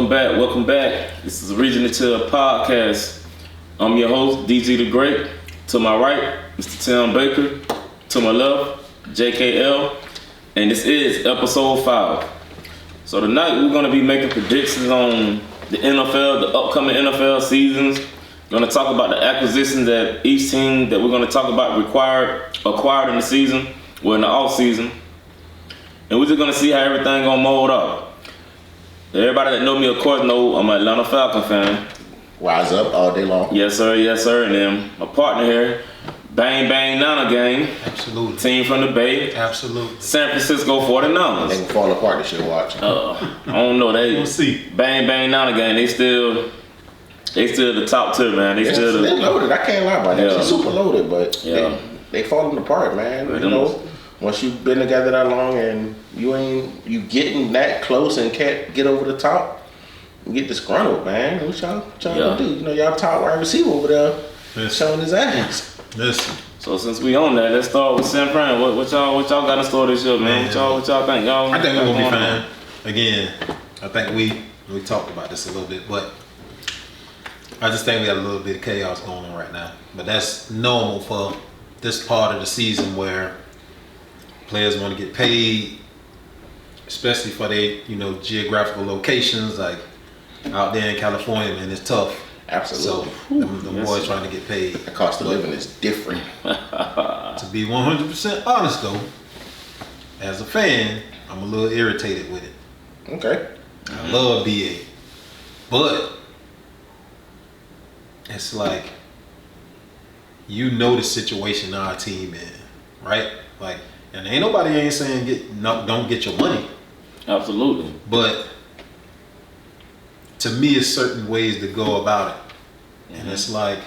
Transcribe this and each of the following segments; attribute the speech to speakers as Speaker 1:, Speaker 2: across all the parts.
Speaker 1: Welcome back. This is Regional Till Podcast. I'm your host, DG the Great. To my right, Mr. Tim Baker. To my left, JKL. And this is episode 5. So tonight we're going to be making predictions on the NFL, the upcoming NFL seasons. We're going to talk about the acquisitions that each team that we're going to talk about acquired in the season, in the off season. And we're just going to see how everything going to mold up. Everybody that know me, of course, know I'm an Atlanta Falcons fan.
Speaker 2: Rise up all day long.
Speaker 1: Yes, sir. And then my partner here, Bang Bang Nana Gang.
Speaker 3: Absolutely.
Speaker 1: Team from the Bay.
Speaker 3: Absolutely.
Speaker 1: San Francisco 49ers.
Speaker 2: They can fall apart this year watching.
Speaker 1: I don't know.
Speaker 3: We'll see.
Speaker 1: Bang Bang Nana Gang, they still the top tier, man. They
Speaker 2: loaded. I can't lie about that.
Speaker 1: Yeah.
Speaker 2: They're super loaded, but
Speaker 1: Yeah.
Speaker 2: they falling apart, man. You know, once you've been together that long and you getting that close and can't get over the top, you get disgruntled, man. What y'all gonna do? You know, y'all top wide receiver over there showing his ass.
Speaker 3: Listen.
Speaker 1: So since we on that, let's start with San Fran. What y'all got in store this year, man? What y'all think?
Speaker 3: I think we're gonna be fine. Again, I think we talked about this a little bit, but I just think we have a little bit of chaos going on right now. But that's normal for this part of the season where players want to get paid, especially for their, geographical locations, like out there in California, man, it's tough.
Speaker 2: Absolutely.
Speaker 3: So the boys trying to get paid.
Speaker 2: The cost of living is different.
Speaker 3: To be 100% honest though, as a fan, I'm a little irritated with it.
Speaker 2: Okay.
Speaker 3: I love BA, but it's like, the situation our team in, right? Like, and ain't nobody saying don't get your money.
Speaker 1: Absolutely.
Speaker 3: But to me, it's certain ways to go about it, and it's like,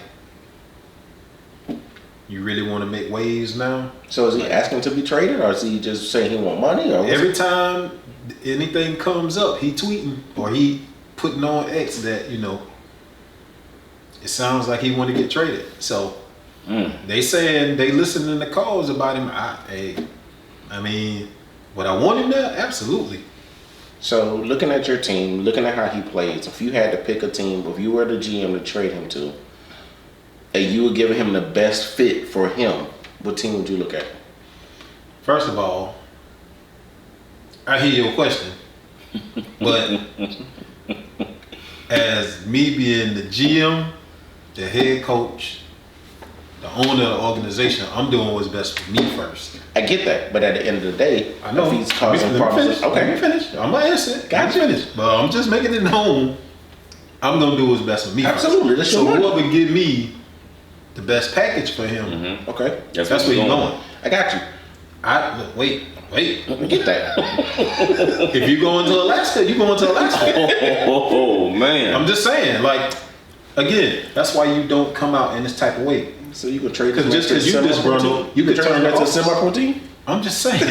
Speaker 3: you really want to make waves now?
Speaker 2: So is he asking to be traded, or is he just saying he want money? Or
Speaker 3: Every time anything comes up, he tweeting or he putting on X that it sounds like he want to get traded. So they saying they listening to calls about him. I mean, would I want him there? Absolutely.
Speaker 2: So looking at your team, looking at how he plays, if you had to pick a team, if you were the GM to trade him to, and you were giving him the best fit for him, what team would you look at?
Speaker 3: First of all, I hear your question, but as me being the GM, the head coach, the owner of the organization, I'm doing what's best for me first.
Speaker 2: I get that, but at the end of the day,
Speaker 3: I know.
Speaker 2: if he's causing problems,
Speaker 3: Let me finish. I'm gonna answer it. Got finish. But I'm just making it known. I'm gonna do what's best for me.
Speaker 2: Absolutely.
Speaker 3: First. So whoever give me the best package for him,
Speaker 2: okay,
Speaker 3: that's where you're going.
Speaker 2: I got you.
Speaker 3: Wait.
Speaker 2: Let me get that.
Speaker 3: If you go into Alaska, you go into Alaska.
Speaker 1: Oh man.
Speaker 3: I'm just saying, like, again, that's why you don't come out in this type of way.
Speaker 2: So you can trade
Speaker 3: because just because you disgruntled,
Speaker 2: you can turn that to semi-protein.
Speaker 3: I'm just saying.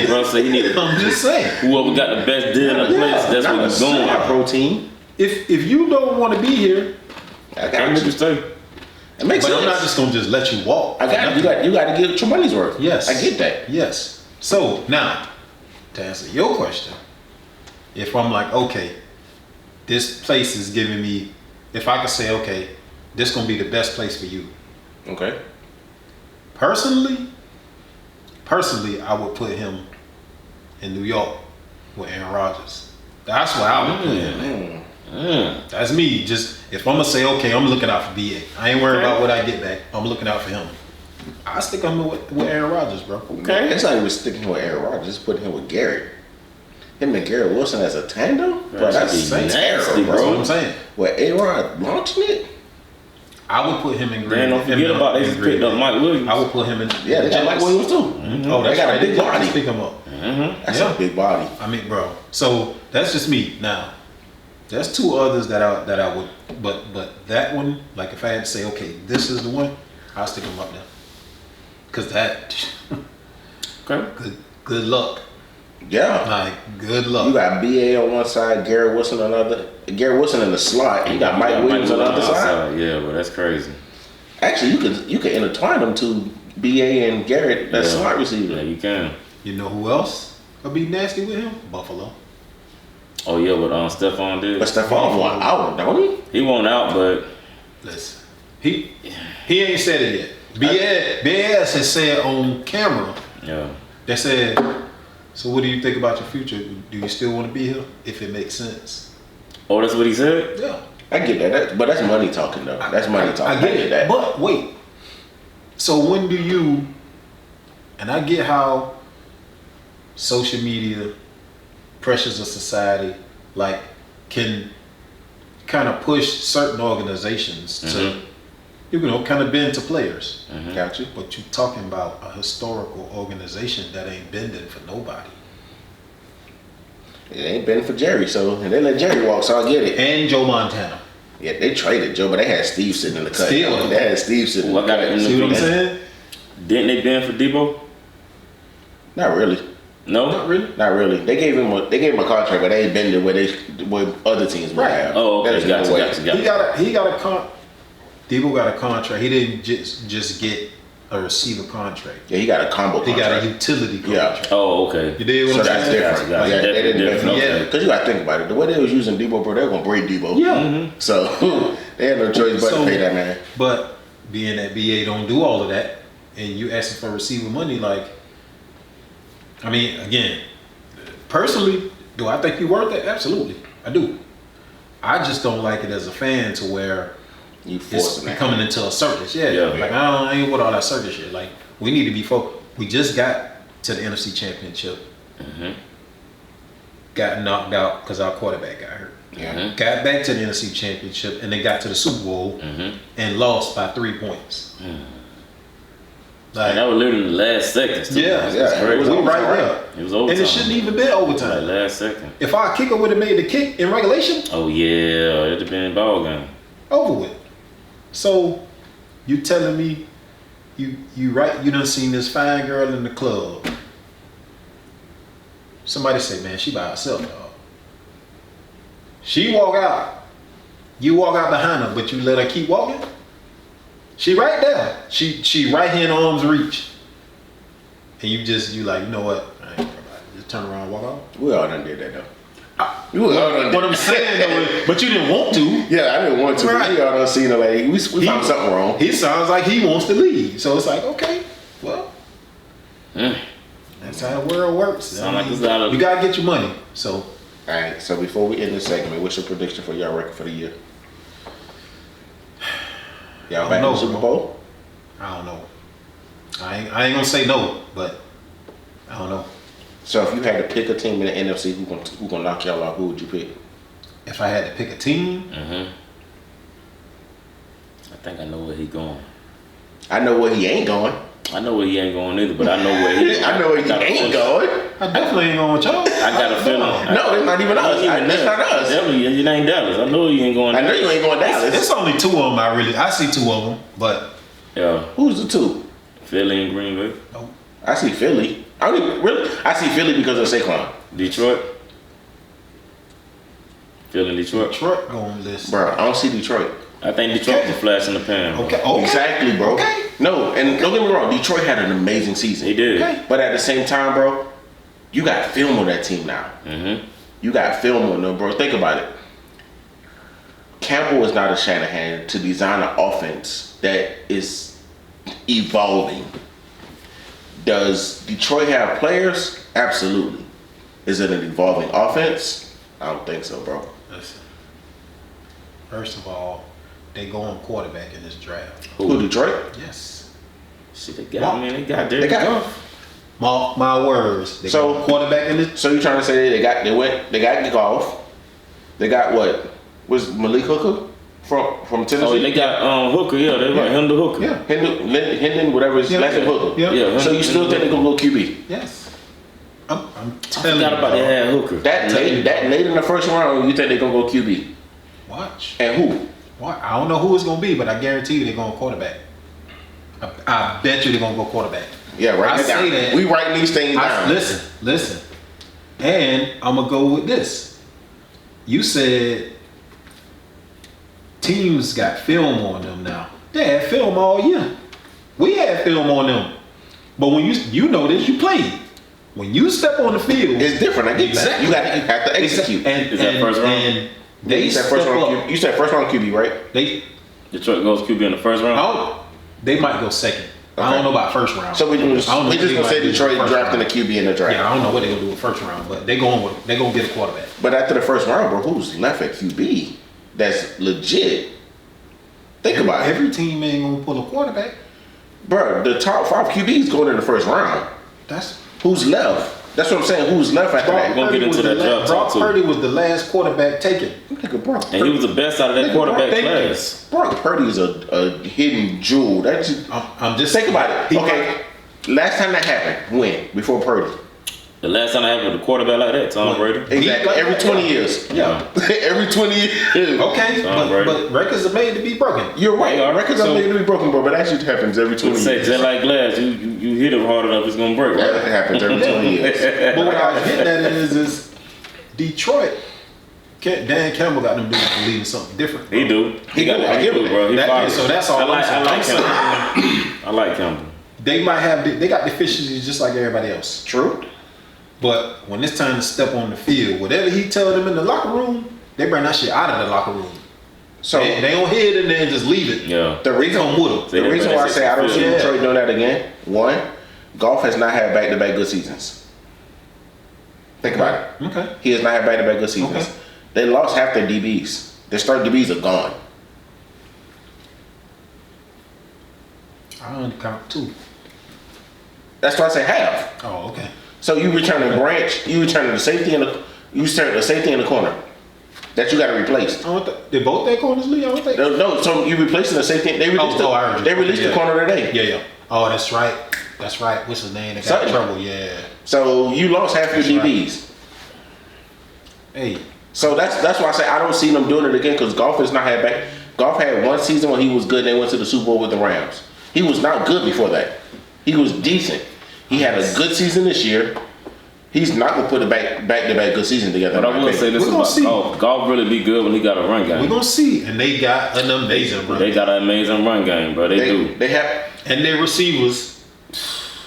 Speaker 1: Bro, say he need.
Speaker 3: I'm just saying.
Speaker 1: Whoever got the best deal in the place, that's what he's going.
Speaker 2: Protein.
Speaker 3: If you don't want to be here,
Speaker 2: I got you.
Speaker 1: Stay.
Speaker 2: It makes sense.
Speaker 3: I'm not just gonna just let you walk.
Speaker 2: I got you got to get your money's worth.
Speaker 3: Yes,
Speaker 2: I get that.
Speaker 3: Yes. So now, to answer your question, if I'm like, okay, this place is giving me, if I could say, okay, this gonna be the best place for you.
Speaker 2: Okay.
Speaker 3: Personally, I would put him in New York with Aaron Rodgers. That's where I would put him. That's me. Just if I'm gonna say, okay, I'm looking out for BA. I ain't worried about what I get back. I'm looking out for him. I stick him with Aaron Rodgers, bro.
Speaker 2: Okay. It's not even sticking with Aaron Rodgers. Just putting him with Garrett. Him and Garrett Wilson as a tandem, bro. That's terrible, bro.
Speaker 3: That's what I'm saying.
Speaker 2: With A-Rod launching it.
Speaker 3: I would put him in Green.
Speaker 1: Man, don't forget about they just picked up Mike Williams.
Speaker 3: I would put him in.
Speaker 2: Yeah, they got Mike Williams too.
Speaker 3: Oh,
Speaker 2: they got a big body.
Speaker 3: Pick him up.
Speaker 2: That's a big body.
Speaker 3: I mean, bro. So that's just me. Now, there's two others that I would, but that one, like if I had to say, okay, this is the one, I'll stick him up there. Cause that,
Speaker 1: okay,
Speaker 3: good luck.
Speaker 2: Yeah.
Speaker 3: Like, good luck.
Speaker 2: You got BA on one side, Garrett Wilson on the other. Garrett Wilson in the slot. You got Mike Williams on the other side.
Speaker 1: Yeah, but that's crazy.
Speaker 2: Actually, you could intertwine them to BA and Garrett, that slot receiver.
Speaker 1: Yeah, you can.
Speaker 3: You know who else would be nasty with him? Buffalo.
Speaker 1: Oh yeah, but Stephon did.
Speaker 2: But Stephon won out, don't he?
Speaker 1: He won out, but
Speaker 3: Listen, he ain't said it yet. BS has said on camera.
Speaker 1: yeah.
Speaker 3: They said, so what do you think about your future? Do you still want to be here if it makes sense?
Speaker 1: Oh, that's what he said?
Speaker 3: Yeah.
Speaker 2: I get that. But that's money talking, though. That's money talking.
Speaker 3: I get that. But wait. So when do you, and I get how social media pressures of society, like, can kind of push certain organizations to, kind of bend to players.
Speaker 2: Got you.
Speaker 3: But you're talking about a historical organization that ain't bending for nobody.
Speaker 2: It ain't been for Jerry, and they let Jerry walk, so I get it.
Speaker 3: And Joe Montana.
Speaker 2: Yeah, they traded Joe, but they had Steve sitting in the cut.
Speaker 3: Still.
Speaker 2: They had Steve sitting in the cut.
Speaker 3: See what I'm saying?
Speaker 1: Didn't they ban for Debo?
Speaker 2: Not really.
Speaker 1: No?
Speaker 3: Not really.
Speaker 2: Not really. They gave him a contract, but they ain't been there where other teams would have.
Speaker 1: Oh, okay.
Speaker 2: There's
Speaker 1: Gotcha,
Speaker 2: no way.
Speaker 1: gotcha.
Speaker 3: Debo got a contract. He didn't just get a receiver contract.
Speaker 2: Yeah, he got a combo
Speaker 3: He
Speaker 2: contract.
Speaker 3: got a utility contract.
Speaker 1: Oh, okay.
Speaker 3: You did what
Speaker 2: So
Speaker 3: I'm
Speaker 2: that's
Speaker 3: saying?
Speaker 2: different.
Speaker 1: Gotcha.
Speaker 2: Yeah, they didn't
Speaker 1: Definitely.
Speaker 2: benefit. Because you got to think about it. The way they was using Debo, bro, they were going to break Debo.
Speaker 3: Yeah.
Speaker 2: So they had no choice but to pay that man.
Speaker 3: But being that BA don't do all of that, and you asking for receiver money, like, I mean, again, personally, do I think you worth it? Absolutely, I do. I just don't like it as a fan to where
Speaker 2: You
Speaker 3: it's
Speaker 2: forcing that.
Speaker 3: becoming into a circus. Yeah,
Speaker 1: Yeah.
Speaker 3: like I ain't with all that circus shit. Like, we need to be focused. We just got to the NFC Championship. Got knocked out because our quarterback got hurt.
Speaker 2: Yeah.
Speaker 3: Got back to the NFC Championship and they got to the Super Bowl and lost by 3 points.
Speaker 1: And that was literally in the last seconds. too.
Speaker 3: Yeah,
Speaker 1: That's
Speaker 2: yeah.
Speaker 1: crazy.
Speaker 2: It was
Speaker 3: we right
Speaker 2: overtime.
Speaker 3: there.
Speaker 1: It was overtime.
Speaker 3: And it shouldn't even been
Speaker 1: Like
Speaker 3: overtime.
Speaker 1: last second.
Speaker 3: If our kicker would have made the kick in regulation,
Speaker 1: Oh yeah, it'd have been a ball game.
Speaker 3: over with. So you telling me you right? You done seen this fine girl in the club. Somebody say, man, she by herself, dog. She walk out. You walk out behind her, but you let her keep walking. She right there. She right hand arms reach. And you like, you know what? I ain't worried about it. Just turn around and walk off.
Speaker 2: We all done did that, though. We all done did
Speaker 3: What I'm saying though, is, but you didn't want to.
Speaker 2: Yeah, I didn't want to.
Speaker 3: Right.
Speaker 2: But we all done seen the lady. We found something wrong.
Speaker 3: He sounds like he wants to leave. So it's like, okay, well, that's how the world works.
Speaker 1: Sound like it's out of-
Speaker 3: You gotta get your money. So
Speaker 2: All right, so before we end this segment, what's your prediction for y'all record for the year? Y'all
Speaker 3: I
Speaker 2: back in
Speaker 3: don't
Speaker 2: the Super
Speaker 3: know,
Speaker 2: Bowl?
Speaker 3: I don't know. I ain't gonna say no, but I don't know.
Speaker 2: So if you had to pick a team in the NFC who gonna knock y'all out, who would you pick?
Speaker 3: If I had to pick a team,
Speaker 1: I think I know where he going.
Speaker 2: I know where he ain't going.
Speaker 1: I know where he ain't going either, but I know where he going.
Speaker 2: I know where he ain't going.
Speaker 3: I definitely ain't going with y'all.
Speaker 1: I got a feeling.
Speaker 2: No, it's not even us. That's not us.
Speaker 1: Definitely, it ain't Dallas. I know he ain't going.
Speaker 2: I know you ain't going Dallas.
Speaker 3: It's only two of them. I see two of them, but
Speaker 1: Yeah,
Speaker 2: Who's the two?
Speaker 1: Philly and Green Bay.
Speaker 2: I see Philly. I see Philly because of Saquon.
Speaker 1: Detroit. Philly and Detroit.
Speaker 3: Detroit going list.
Speaker 2: Bro, I don't see Detroit.
Speaker 1: I think Detroit's a flash in the pan. bro.
Speaker 3: Okay.
Speaker 2: Exactly, bro.
Speaker 3: Okay.
Speaker 2: No, and don't get me wrong, Detroit had an amazing season.
Speaker 1: He did.
Speaker 3: Okay.
Speaker 2: But at the same time, bro, you got film on that team now. You got film on them, bro. Think about it. Campbell is not a Shanahan to design an offense that is evolving. Does Detroit have players? Absolutely. Is it an evolving offense? I don't think so, bro.
Speaker 3: Listen. First of all, they going quarterback in this draft.
Speaker 2: Who, Detroit?
Speaker 3: Yes.
Speaker 1: Shit, they got. I mean, they got Derek
Speaker 2: They got-
Speaker 1: Goff.
Speaker 3: Mark my words. They
Speaker 2: So-
Speaker 3: going quarterback in this.
Speaker 2: So you trying to say they got golf? They got what? Was Malik Hooker from Tennessee?
Speaker 1: Oh, they got Hooker. Yeah, they right. Him the Hooker.
Speaker 3: Yeah.
Speaker 2: Hendon, whatever his last name, Hooker.
Speaker 3: Yeah.
Speaker 1: Yeah.
Speaker 2: So you still think they're gonna go QB?
Speaker 3: Yes. I'm
Speaker 1: I
Speaker 3: telling
Speaker 1: forgot
Speaker 3: you.
Speaker 1: about they
Speaker 3: dog.
Speaker 1: had Hooker.
Speaker 2: That late in the first round, you think they're gonna go QB?
Speaker 3: Watch.
Speaker 2: And who?
Speaker 3: I don't know who it's gonna be, but I guarantee you they're going quarterback. I bet you they're gonna go quarterback.
Speaker 2: Yeah, write
Speaker 3: I
Speaker 2: it down.
Speaker 3: say that.
Speaker 2: We writing these things down.
Speaker 3: Listen. And I'm gonna go with this. You said teams got film on them now. They had film all year. We had film on them. But when you know this, you played. when you step on the field,
Speaker 2: It's different. I get that. You have to execute.
Speaker 3: And,
Speaker 1: Is that first round?
Speaker 3: And they
Speaker 2: you said
Speaker 3: step
Speaker 2: first round.
Speaker 3: up.
Speaker 2: You said first round QB, right?
Speaker 1: Detroit goes QB in the first round.
Speaker 3: They might go second. I
Speaker 2: Okay.
Speaker 3: don't know about first round.
Speaker 2: So we just
Speaker 3: I don't know what
Speaker 2: gonna
Speaker 3: they
Speaker 2: say
Speaker 3: might do
Speaker 2: Detroit
Speaker 3: in the first
Speaker 2: drafting a
Speaker 3: round.
Speaker 2: QB in the draft.
Speaker 3: Yeah, I don't know what they're gonna do with first round, but they're gonna get a quarterback.
Speaker 2: But after the first round, bro, who's left at QB? That's legit. Think about it,
Speaker 3: Every team ain't gonna pull a quarterback.
Speaker 2: bro. The top 5 QBs going in the first round.
Speaker 3: That's
Speaker 2: Who's left? That's what I'm saying. Who's left after
Speaker 1: We're
Speaker 2: that?
Speaker 1: gonna get into that draft
Speaker 3: Brock
Speaker 1: talk, too.
Speaker 3: Purdy was the last quarterback taken.
Speaker 2: Nigga, Brock
Speaker 1: And he was the best out of that
Speaker 2: Nigga,
Speaker 1: quarterback
Speaker 2: Brock,
Speaker 1: class.
Speaker 2: Brock Purdy is a hidden jewel. That's just,
Speaker 3: I'm just
Speaker 2: think about it.
Speaker 3: He
Speaker 2: Okay, last time that happened, when? Before Purdy.
Speaker 1: The last time I had with a quarterback like that, Tom Brady.
Speaker 2: Exactly.
Speaker 3: like
Speaker 2: Every
Speaker 3: that,
Speaker 2: 20
Speaker 3: yeah.
Speaker 2: years.
Speaker 3: Yeah.
Speaker 2: Every 20 years.
Speaker 3: Okay,
Speaker 1: Tom Brady.
Speaker 3: but records are made to be broken.
Speaker 2: You're right.
Speaker 1: They are.
Speaker 2: Records are
Speaker 1: So-
Speaker 2: made to be broken, bro, but that shit happens every 20
Speaker 1: Say
Speaker 2: years.
Speaker 1: just like glass, you hit it hard enough, it's gonna break,
Speaker 2: That
Speaker 1: right?
Speaker 2: happens every 20 years.
Speaker 3: But what I was getting at is Detroit. Dan Campbell got them dudes believing something different.
Speaker 1: He do.
Speaker 2: He do. I give him
Speaker 1: bro. He
Speaker 3: that.
Speaker 1: fired.
Speaker 3: So that's all
Speaker 1: I like
Speaker 3: I'm saying.
Speaker 1: Campbell. I like Campbell.
Speaker 3: They might have they got deficiencies just like everybody else.
Speaker 2: True.
Speaker 3: But when it's time to step on the field, whatever he tell them in the locker room, they bring that shit out of the locker room.
Speaker 2: So
Speaker 3: They don't hit it and then just leave it.
Speaker 1: Yeah.
Speaker 2: the reason
Speaker 3: Come with them.
Speaker 2: the reason why I say I don't see
Speaker 3: Yeah.
Speaker 2: Detroit doing that again, one, golf has not had back-to-back good seasons. Think about it.
Speaker 3: Okay.
Speaker 2: He has not had back-to-back good seasons.
Speaker 3: Okay.
Speaker 2: They lost half their DBs. Their start DBs are gone.
Speaker 3: I only count 2.
Speaker 2: That's why I say half.
Speaker 3: Oh, okay.
Speaker 2: So you return a branch, you return the safety in the corner that you got to replace.
Speaker 3: They both their corners, Lee? I don't think.
Speaker 2: No, so you replacing the safety. They released
Speaker 3: I heard you.
Speaker 2: they released the
Speaker 3: Yeah.
Speaker 2: corner today.
Speaker 3: Yeah, yeah. Oh, that's right. That's right. What's his name? They got
Speaker 2: Sutton.
Speaker 3: in trouble. Yeah.
Speaker 2: So you lost half your
Speaker 3: That's right.
Speaker 2: DBs.
Speaker 3: Hey,
Speaker 2: So that's why I say I don't see them doing it again because golf has not had back. Golf had one season when he was good. They went to the Super Bowl with the Rams. He was not good before that. He was decent. He had a good season this year. He's not gonna put a back-to-back good season together.
Speaker 1: But I will say this
Speaker 3: We're gonna
Speaker 1: about
Speaker 3: see.
Speaker 1: golf. Golf really be good when he got a run game.
Speaker 3: we're going to see. And they got an amazing run.
Speaker 1: They got an amazing run game, bro. They do.
Speaker 2: They have.
Speaker 3: And their receivers.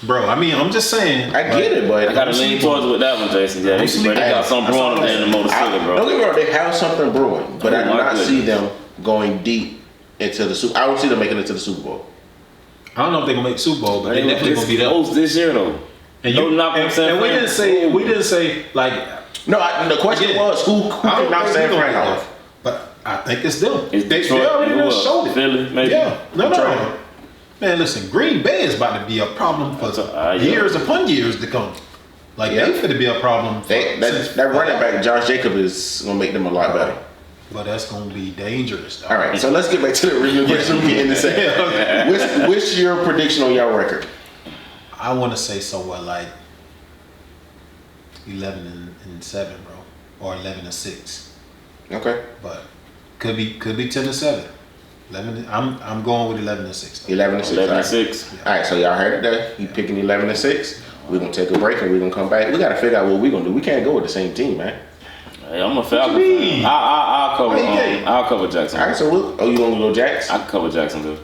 Speaker 3: Bro, I mean, I'm just saying.
Speaker 2: I get it, but
Speaker 1: I gotta lean towards with that one, Jason. Yeah, they got some
Speaker 3: That's all
Speaker 1: brewing
Speaker 3: I'm
Speaker 1: in the Motor City,
Speaker 2: Don't
Speaker 1: bro.
Speaker 2: get me wrong, they have something brewing, but
Speaker 1: Oh,
Speaker 2: I do
Speaker 1: my
Speaker 2: not see
Speaker 1: goodness.
Speaker 2: them going deep into the Super. I don't see them making it to the Super Bowl.
Speaker 3: I don't know if they're going to make Super Bowl, but they definitely going to be there.
Speaker 1: close this year, though.
Speaker 3: And,
Speaker 1: No knock on San
Speaker 3: and we
Speaker 1: Fran.
Speaker 3: didn't say like
Speaker 2: No, the question
Speaker 3: Again,
Speaker 2: was who
Speaker 3: I
Speaker 2: can
Speaker 3: don't
Speaker 2: knock
Speaker 3: think
Speaker 2: San
Speaker 3: we gonna
Speaker 2: Fran
Speaker 3: get
Speaker 2: off.
Speaker 3: there. But I think it's them.
Speaker 1: It's
Speaker 3: They
Speaker 1: Detroit,
Speaker 3: already
Speaker 1: who
Speaker 3: done
Speaker 1: else?
Speaker 3: showed it.
Speaker 1: Philly, maybe.
Speaker 3: Yeah, no.
Speaker 2: Detroit.
Speaker 3: Man, listen, Green Bay is about to be a problem for
Speaker 1: Yeah.
Speaker 3: years upon years to come. Like
Speaker 2: Yeah.
Speaker 3: they finna be a problem.
Speaker 2: That running back, Josh Jacob, is gonna make them a lot better.
Speaker 3: But that's gonna be dangerous. Though.
Speaker 2: All right, so let's get back to the original question we get in the second. What's your prediction on your record?
Speaker 3: I want to say somewhere like 11-7, bro, or 11-6.
Speaker 2: Okay,
Speaker 3: But could be 10-7. 11. I'm going with 11-6.
Speaker 2: 11-6.
Speaker 1: 11-6.
Speaker 2: All right, so y'all heard it there. You picking 11-6. We're gonna take a break and we're gonna come back. We gotta figure out what we're gonna do. We can't go with the same team, man.
Speaker 1: Hey, I'm a Falcons
Speaker 3: you
Speaker 1: fan.
Speaker 3: mean?
Speaker 1: I'll cover.
Speaker 3: Why you can't?
Speaker 1: I'll cover
Speaker 2: All
Speaker 1: Jacksonville.
Speaker 2: right, so you gonna go Jacks?
Speaker 1: I can cover Jacksonville.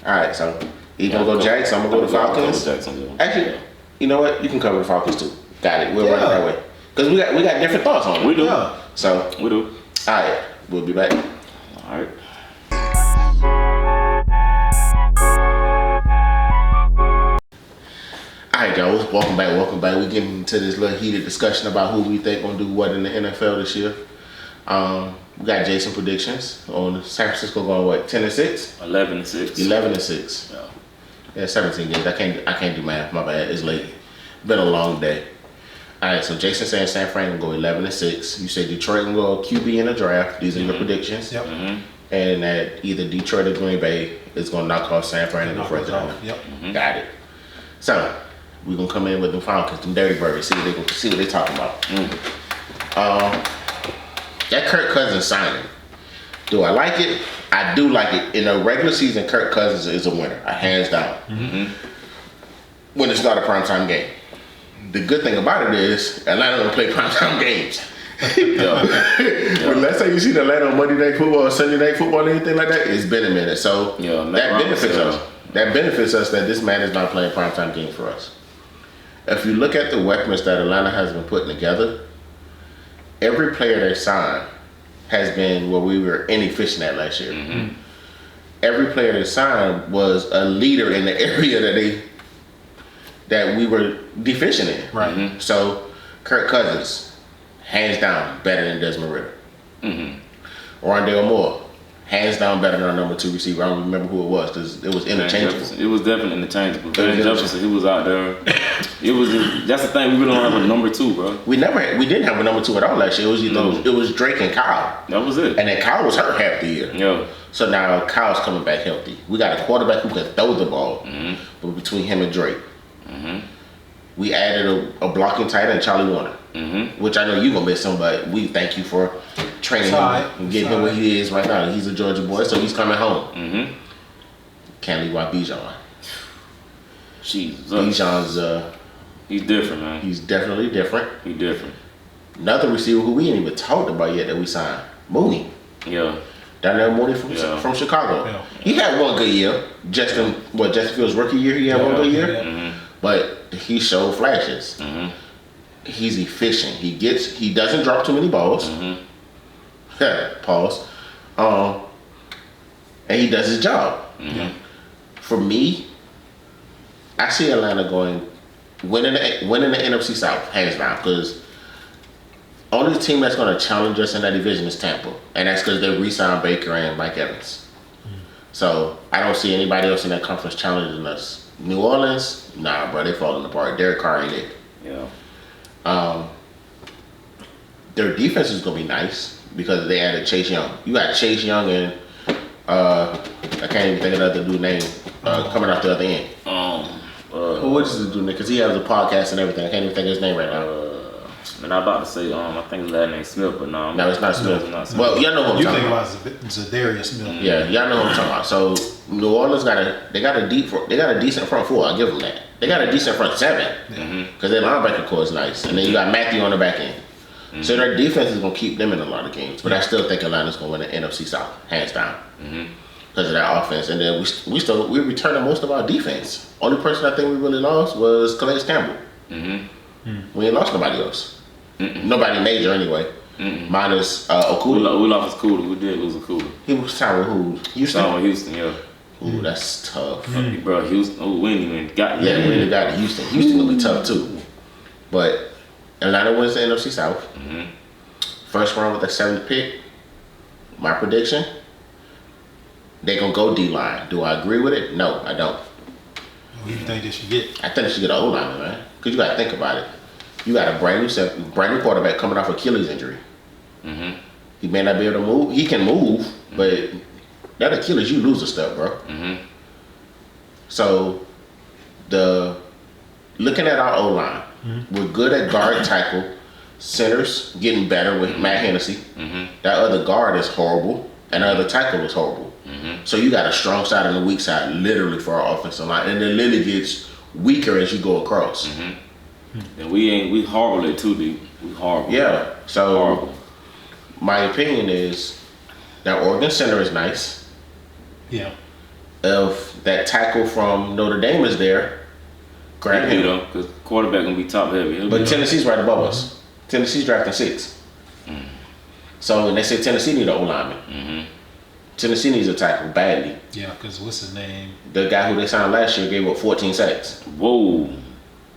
Speaker 2: All right, so you gonna go Jacks? I'm gonna go the
Speaker 1: I'll cover
Speaker 2: Falcons.
Speaker 1: Jacksonville.
Speaker 2: Actually, you know what? You can cover the Falcons too. Got it. We'll run it
Speaker 3: Yeah.
Speaker 2: that way. Cause we got different thoughts on it.
Speaker 1: We do.
Speaker 3: Yeah.
Speaker 2: So,
Speaker 1: We do.
Speaker 2: all right, we'll be back.
Speaker 1: All right.
Speaker 2: All right, y'all. Welcome back. We getting into this little heated discussion about who we think gonna do what in the NFL this year. We got Jason predictions on San Francisco going what 10-6,
Speaker 1: 11-6.
Speaker 2: 11-6.
Speaker 1: Yeah.
Speaker 2: Yeah, 17 games. I can't do math. My bad. It's late. Been a long day. All right, so Jason saying San Fran gonna go 11-6. You say Detroit gonna go QB in the draft. These are your predictions.
Speaker 3: Yep.
Speaker 2: And that either Detroit or Green Bay is gonna knock off San Fran in the
Speaker 3: Knock
Speaker 2: first
Speaker 3: us
Speaker 2: round.
Speaker 3: off. Yep.
Speaker 2: Got it. So we're gonna come in with them Falcons, them dirty birds. See what they talking about. That Kirk Cousins signing. Do I like it? I do like it. In a regular season, Kirk Cousins is a winner, hands down. When it's not a primetime game. The good thing about it is Atlanta don't play primetime games. When last time you seen Atlanta on Monday Night Football or Sunday Night Football or anything like that, it's been a minute. So
Speaker 1: Yeah,
Speaker 2: that benefits
Speaker 1: yeah.
Speaker 2: us. That benefits us that this man is not playing primetime game for us. if you look at the weapons that Atlanta has been putting together, every player they signed has been where we were inefficient at last year.
Speaker 1: Mm-hmm.
Speaker 2: Every player they signed was a leader in the area that we were deficient in.
Speaker 3: Right.
Speaker 1: Mm-hmm.
Speaker 2: So Kirk Cousins, hands down, better than Desmond Ridder.
Speaker 1: Mm-hmm.
Speaker 2: Rondale Moore, hands down better than our number 2 receiver. I don't remember who it was because it was interchangeable.
Speaker 1: It was definitely interchangeable. Van Jefferson, he was out there. That's the thing. We really don't have a number 2, bro.
Speaker 2: We didn't have a number 2 at all last year. It was Drake and Kyle.
Speaker 1: That was it.
Speaker 2: And then Kyle was hurt half the year.
Speaker 1: Yeah.
Speaker 2: So now Kyle's coming back healthy. We got a quarterback who can throw the ball, but between him and Drake, we added a blocking tight end, Charlie Warner, which I know you're gonna miss him, but we thank you for training him and getting him where he is right now. He's a Georgia boy, so he's coming home. Can't leave out Bijan.
Speaker 1: Jesus.
Speaker 2: Bijan's
Speaker 1: He's different, man.
Speaker 2: he's definitely different.
Speaker 1: He's different.
Speaker 2: Another receiver who we ain't even talked about yet that we signed, Mooney.
Speaker 1: Yeah.
Speaker 2: Darnell Mooney from Chicago.
Speaker 3: Yeah.
Speaker 2: He had one good year. Justin Fields' rookie year, he had one good year.
Speaker 3: Yeah.
Speaker 2: But he showed flashes. He's efficient. He doesn't drop too many balls. Pause. And he does his job. For me, I see Atlanta winning the NFC South hands down, because only team that's going to challenge us in that division is Tampa, and that's because they re-signed Baker and Mike Evans. So I don't see anybody else in that conference challenging us. New Orleans, nah, bro, they falling apart. Derek Carr ain't it.
Speaker 1: Yeah.
Speaker 2: Their defense is gonna be nice because they added Chase Young. You got Chase Young and I can't even think of the other dude's name coming out the other end. What is the dude? Because he has a podcast and everything. I can't even think of his name right now.
Speaker 1: And I'm about to say, I think his last name Smith, but no.
Speaker 2: No, it's not Smith.
Speaker 1: It's not Smith.
Speaker 2: Well, y'all know who I'm
Speaker 3: You
Speaker 2: talking
Speaker 3: think
Speaker 2: about.
Speaker 3: about Zadarius Smith.
Speaker 2: Yeah, y'all know who I'm talking about. So New Orleans got a decent front four. I'll give them that. They got a decent front seven because their linebacker core is nice, and then you got Matthew on the back end. So their defense is gonna keep them in a lot of games. But I still think Atlanta's gonna win the NFC South hands down because of that offense. And then we returning most of our defense. Only person I think we really lost was Calais Campbell. We ain't lost nobody else. Nobody major anyway. Minus Okuda.
Speaker 1: We lost Okuda. We did lose Okuda.
Speaker 2: He was signed with who? Houston?
Speaker 1: Signed with Houston, yeah.
Speaker 2: Ooh, that's tough.
Speaker 1: Bro, Houston. Oh, we ain't even got
Speaker 2: Yeah, we ain't got Houston. Houston gonna be tough too. But Atlanta wins the NFC South. First round with the 7th pick. My prediction, they gonna go D-line. Do I agree with it? No, I don't.
Speaker 3: Who do you think they should get?
Speaker 2: I think they should get an O-lineman, man. Because you gotta think about it. You got a brand new quarterback coming off Achilles injury. He may not be able to move. He can move, but that Achilles, you lose a step, bro. So, looking at our O-line, we're good at guard tackle. Centers getting better with Matt Hennessy. That other guard is horrible, and the other tackle is horrible. So you got a strong side and a weak side, literally, for our offensive line, and it literally gets weaker as you go across.
Speaker 1: And we horrible at 2 deep. We horrible.
Speaker 2: Yeah. So
Speaker 1: Horrible.
Speaker 2: my opinion is that Oregon center is nice.
Speaker 3: Yeah.
Speaker 2: If that tackle from Notre Dame is there, grab
Speaker 1: You
Speaker 2: him.
Speaker 1: know, because quarterback gonna be top heavy.
Speaker 2: But Tennessee's right above us. Tennessee's drafting 6. So, and they say Tennessee need an O-lineman. Tennessee needs a tackle badly.
Speaker 3: Yeah, because what's his name?
Speaker 2: The guy who they signed last year gave up 14 sacks.
Speaker 1: Whoa.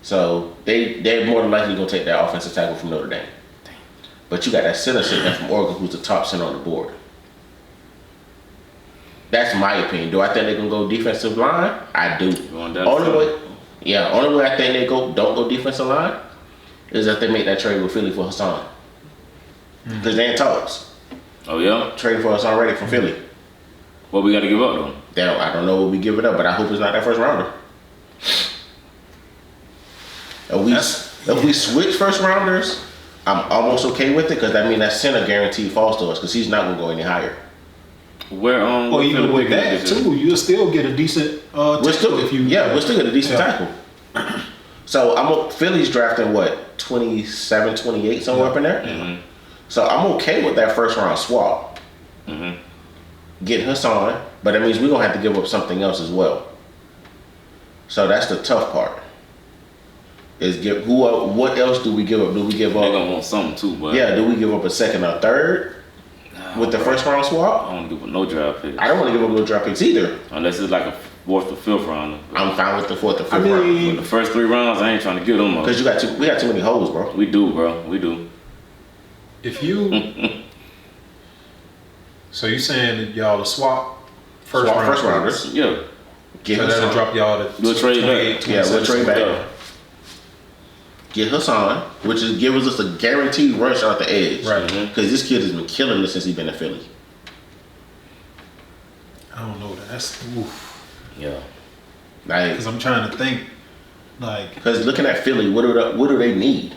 Speaker 2: So they're more than likely gonna take that offensive tackle from Notre Dame. But you got that center sitting there from Oregon who's the top center on the board. That's my opinion. Do I think they're gonna go defensive line? I do. Only way I think they don't go defensive line is if they make that trade with Philly for Hassan. Because they ain't talks.
Speaker 1: Oh yeah.
Speaker 2: Trading for us already from Philly.
Speaker 1: What we got to give up though?
Speaker 2: I don't know what we give it up, but I hope it's not that first rounder. If we switch first rounders, I'm almost okay with it because that means that center guaranteed falls to us because he's not gonna go any higher.
Speaker 1: Where
Speaker 3: Or even with that too, you'll still get a decent tackle
Speaker 2: We'll still get a decent
Speaker 3: Yeah.
Speaker 2: tackle. So Philly's drafting what, 27, 28, somewhere up in there. So I'm okay with that first round swap. Getting Hassan, but that means we're gonna have to give up something else as well. So that's the tough part. is what else do we give up? Do we give
Speaker 1: They're
Speaker 2: up?
Speaker 1: gonna want something too, but
Speaker 2: Do we give up a second or third with the first round swap?
Speaker 1: I don't give up no draft picks.
Speaker 2: I don't want to give up no draft picks either.
Speaker 1: Unless it's like a fourth or fifth rounder.
Speaker 2: I'm fine with the fourth or fifth round.
Speaker 1: But the first 3 rounds, I ain't trying to give them up.
Speaker 2: Because we got too many holes, bro.
Speaker 1: We do, bro. We do.
Speaker 3: If you, so you saying that y'all will swap first
Speaker 2: rounders?
Speaker 1: Yeah.
Speaker 2: Get
Speaker 3: so that'll drop y'all to
Speaker 1: We'll trade back.
Speaker 2: We'll trade back.
Speaker 1: Yeah.
Speaker 2: Get Hassan, which is gives us a guaranteed rush out the edge.
Speaker 3: Right.
Speaker 2: Because this kid has been killing us since he's been in Philly.
Speaker 3: I don't know. That's oof.
Speaker 1: Yeah.
Speaker 2: Like,
Speaker 3: Because I'm trying to think, like,
Speaker 2: because looking at Philly, what do they need?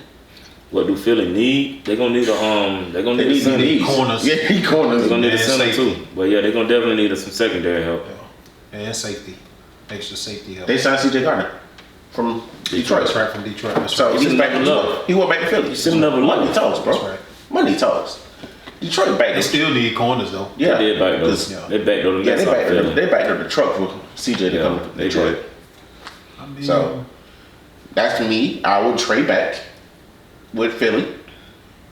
Speaker 1: What do Philly need? They're gonna need a
Speaker 2: They need
Speaker 1: center.
Speaker 2: these
Speaker 3: corners.
Speaker 2: Yeah, he corners.
Speaker 1: They're gonna need a
Speaker 3: And
Speaker 1: center
Speaker 3: safety.
Speaker 1: too. But yeah, they're gonna definitely need some secondary help.
Speaker 3: and safety, extra safety help.
Speaker 2: They signed C.J. Gardner from Detroit.
Speaker 3: That's right, from Detroit. That's
Speaker 2: So
Speaker 3: right.
Speaker 2: he's back.
Speaker 1: never know.
Speaker 2: He went back to Philly.
Speaker 1: You should never know.
Speaker 2: Money talks, bro.
Speaker 3: That's right.
Speaker 2: Money talks. Detroit back.
Speaker 3: They still need corners though.
Speaker 2: Yeah,
Speaker 1: They did back though.
Speaker 2: Cause-
Speaker 3: Yeah.
Speaker 1: They back though.
Speaker 2: Yeah, they backed up the truck for CJ to come
Speaker 1: Yeah,
Speaker 2: to
Speaker 1: they
Speaker 2: Detroit.
Speaker 1: did.
Speaker 3: I mean,
Speaker 2: So that's me. I will trade back with Philly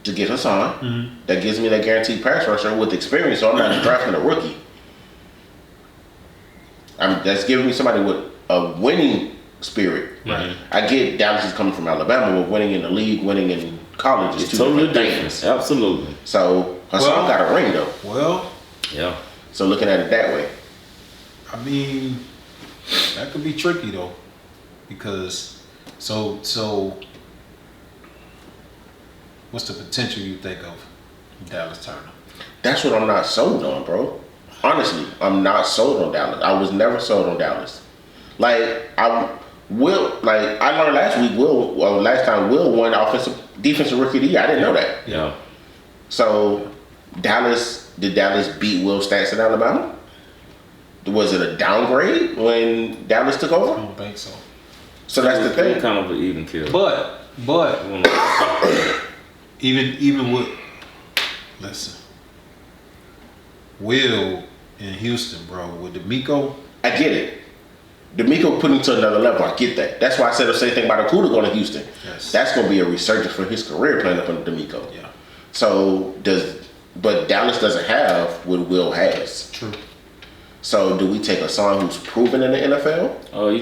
Speaker 2: to get Hassan.
Speaker 3: Mm-hmm.
Speaker 2: That gives me that guaranteed pass rusher with experience. So I'm not drafting a rookie. That's giving me somebody with a winning spirit.
Speaker 3: Right.
Speaker 2: I get Dallas is coming from Alabama, but winning in the league, winning in college is
Speaker 1: It's
Speaker 2: two
Speaker 1: totally
Speaker 2: different
Speaker 1: different.
Speaker 2: things.
Speaker 1: Absolutely.
Speaker 2: So Hassan
Speaker 3: Well-
Speaker 2: got a ring though.
Speaker 3: well,
Speaker 1: Yeah.
Speaker 2: So looking at it that way.
Speaker 3: I mean, that could be tricky though, because so what's the potential you think of Dallas Turner?
Speaker 2: That's what I'm not sold on, bro. Honestly, I'm not sold on Dallas. I was never sold on Dallas. Like I learned last week. Last time Will won defensive rookie of the year. I didn't know that.
Speaker 1: Yeah.
Speaker 2: So did Dallas beat Will Stats in Alabama? Was it a downgrade when Dallas took
Speaker 3: I
Speaker 2: over?
Speaker 3: don't think so.
Speaker 2: So that's the
Speaker 1: It was
Speaker 2: thing.
Speaker 1: kind of an even kill.
Speaker 3: But even with, listen, Will in Houston, bro, with D'Amico,
Speaker 2: I get it. D'Amico put him to another level. I get that. That's why I said the same thing about Okuda going to Houston.
Speaker 3: Yes.
Speaker 2: That's going to be a resurgence for his career playing up under D'Amico.
Speaker 3: yeah,
Speaker 2: So but Dallas doesn't have what Will has.
Speaker 3: true.
Speaker 2: So do we take a son who's proven in the NFL?
Speaker 1: Oh, I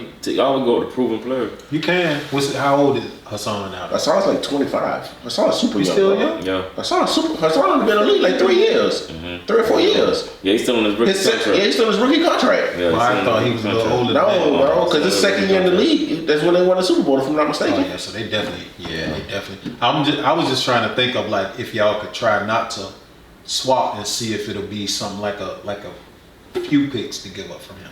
Speaker 1: would go with the proven player.
Speaker 3: You can. How old is Hassan now?
Speaker 2: Hassan's like 25. Hassan's super
Speaker 3: He's
Speaker 2: young.
Speaker 3: still
Speaker 2: bro.
Speaker 3: young?
Speaker 1: Yeah.
Speaker 2: Hassan's been in the league like 3 years, 3 or 4 years.
Speaker 1: Yeah, he's still on his rookie contract.
Speaker 2: He's still his rookie contract.
Speaker 1: Yeah,
Speaker 3: Well, I
Speaker 1: he's still
Speaker 3: thought
Speaker 1: on
Speaker 3: he
Speaker 1: his
Speaker 3: was a little
Speaker 1: contract.
Speaker 3: older
Speaker 2: No,
Speaker 3: than that.
Speaker 2: bro, because his second year in the league, that's when they won the Super Bowl, if I'm not mistaken.
Speaker 3: Oh yeah, so they definitely, they definitely. I was just trying to think of like if y'all could try not to swap and see if it'll be something like a few picks to give up from him.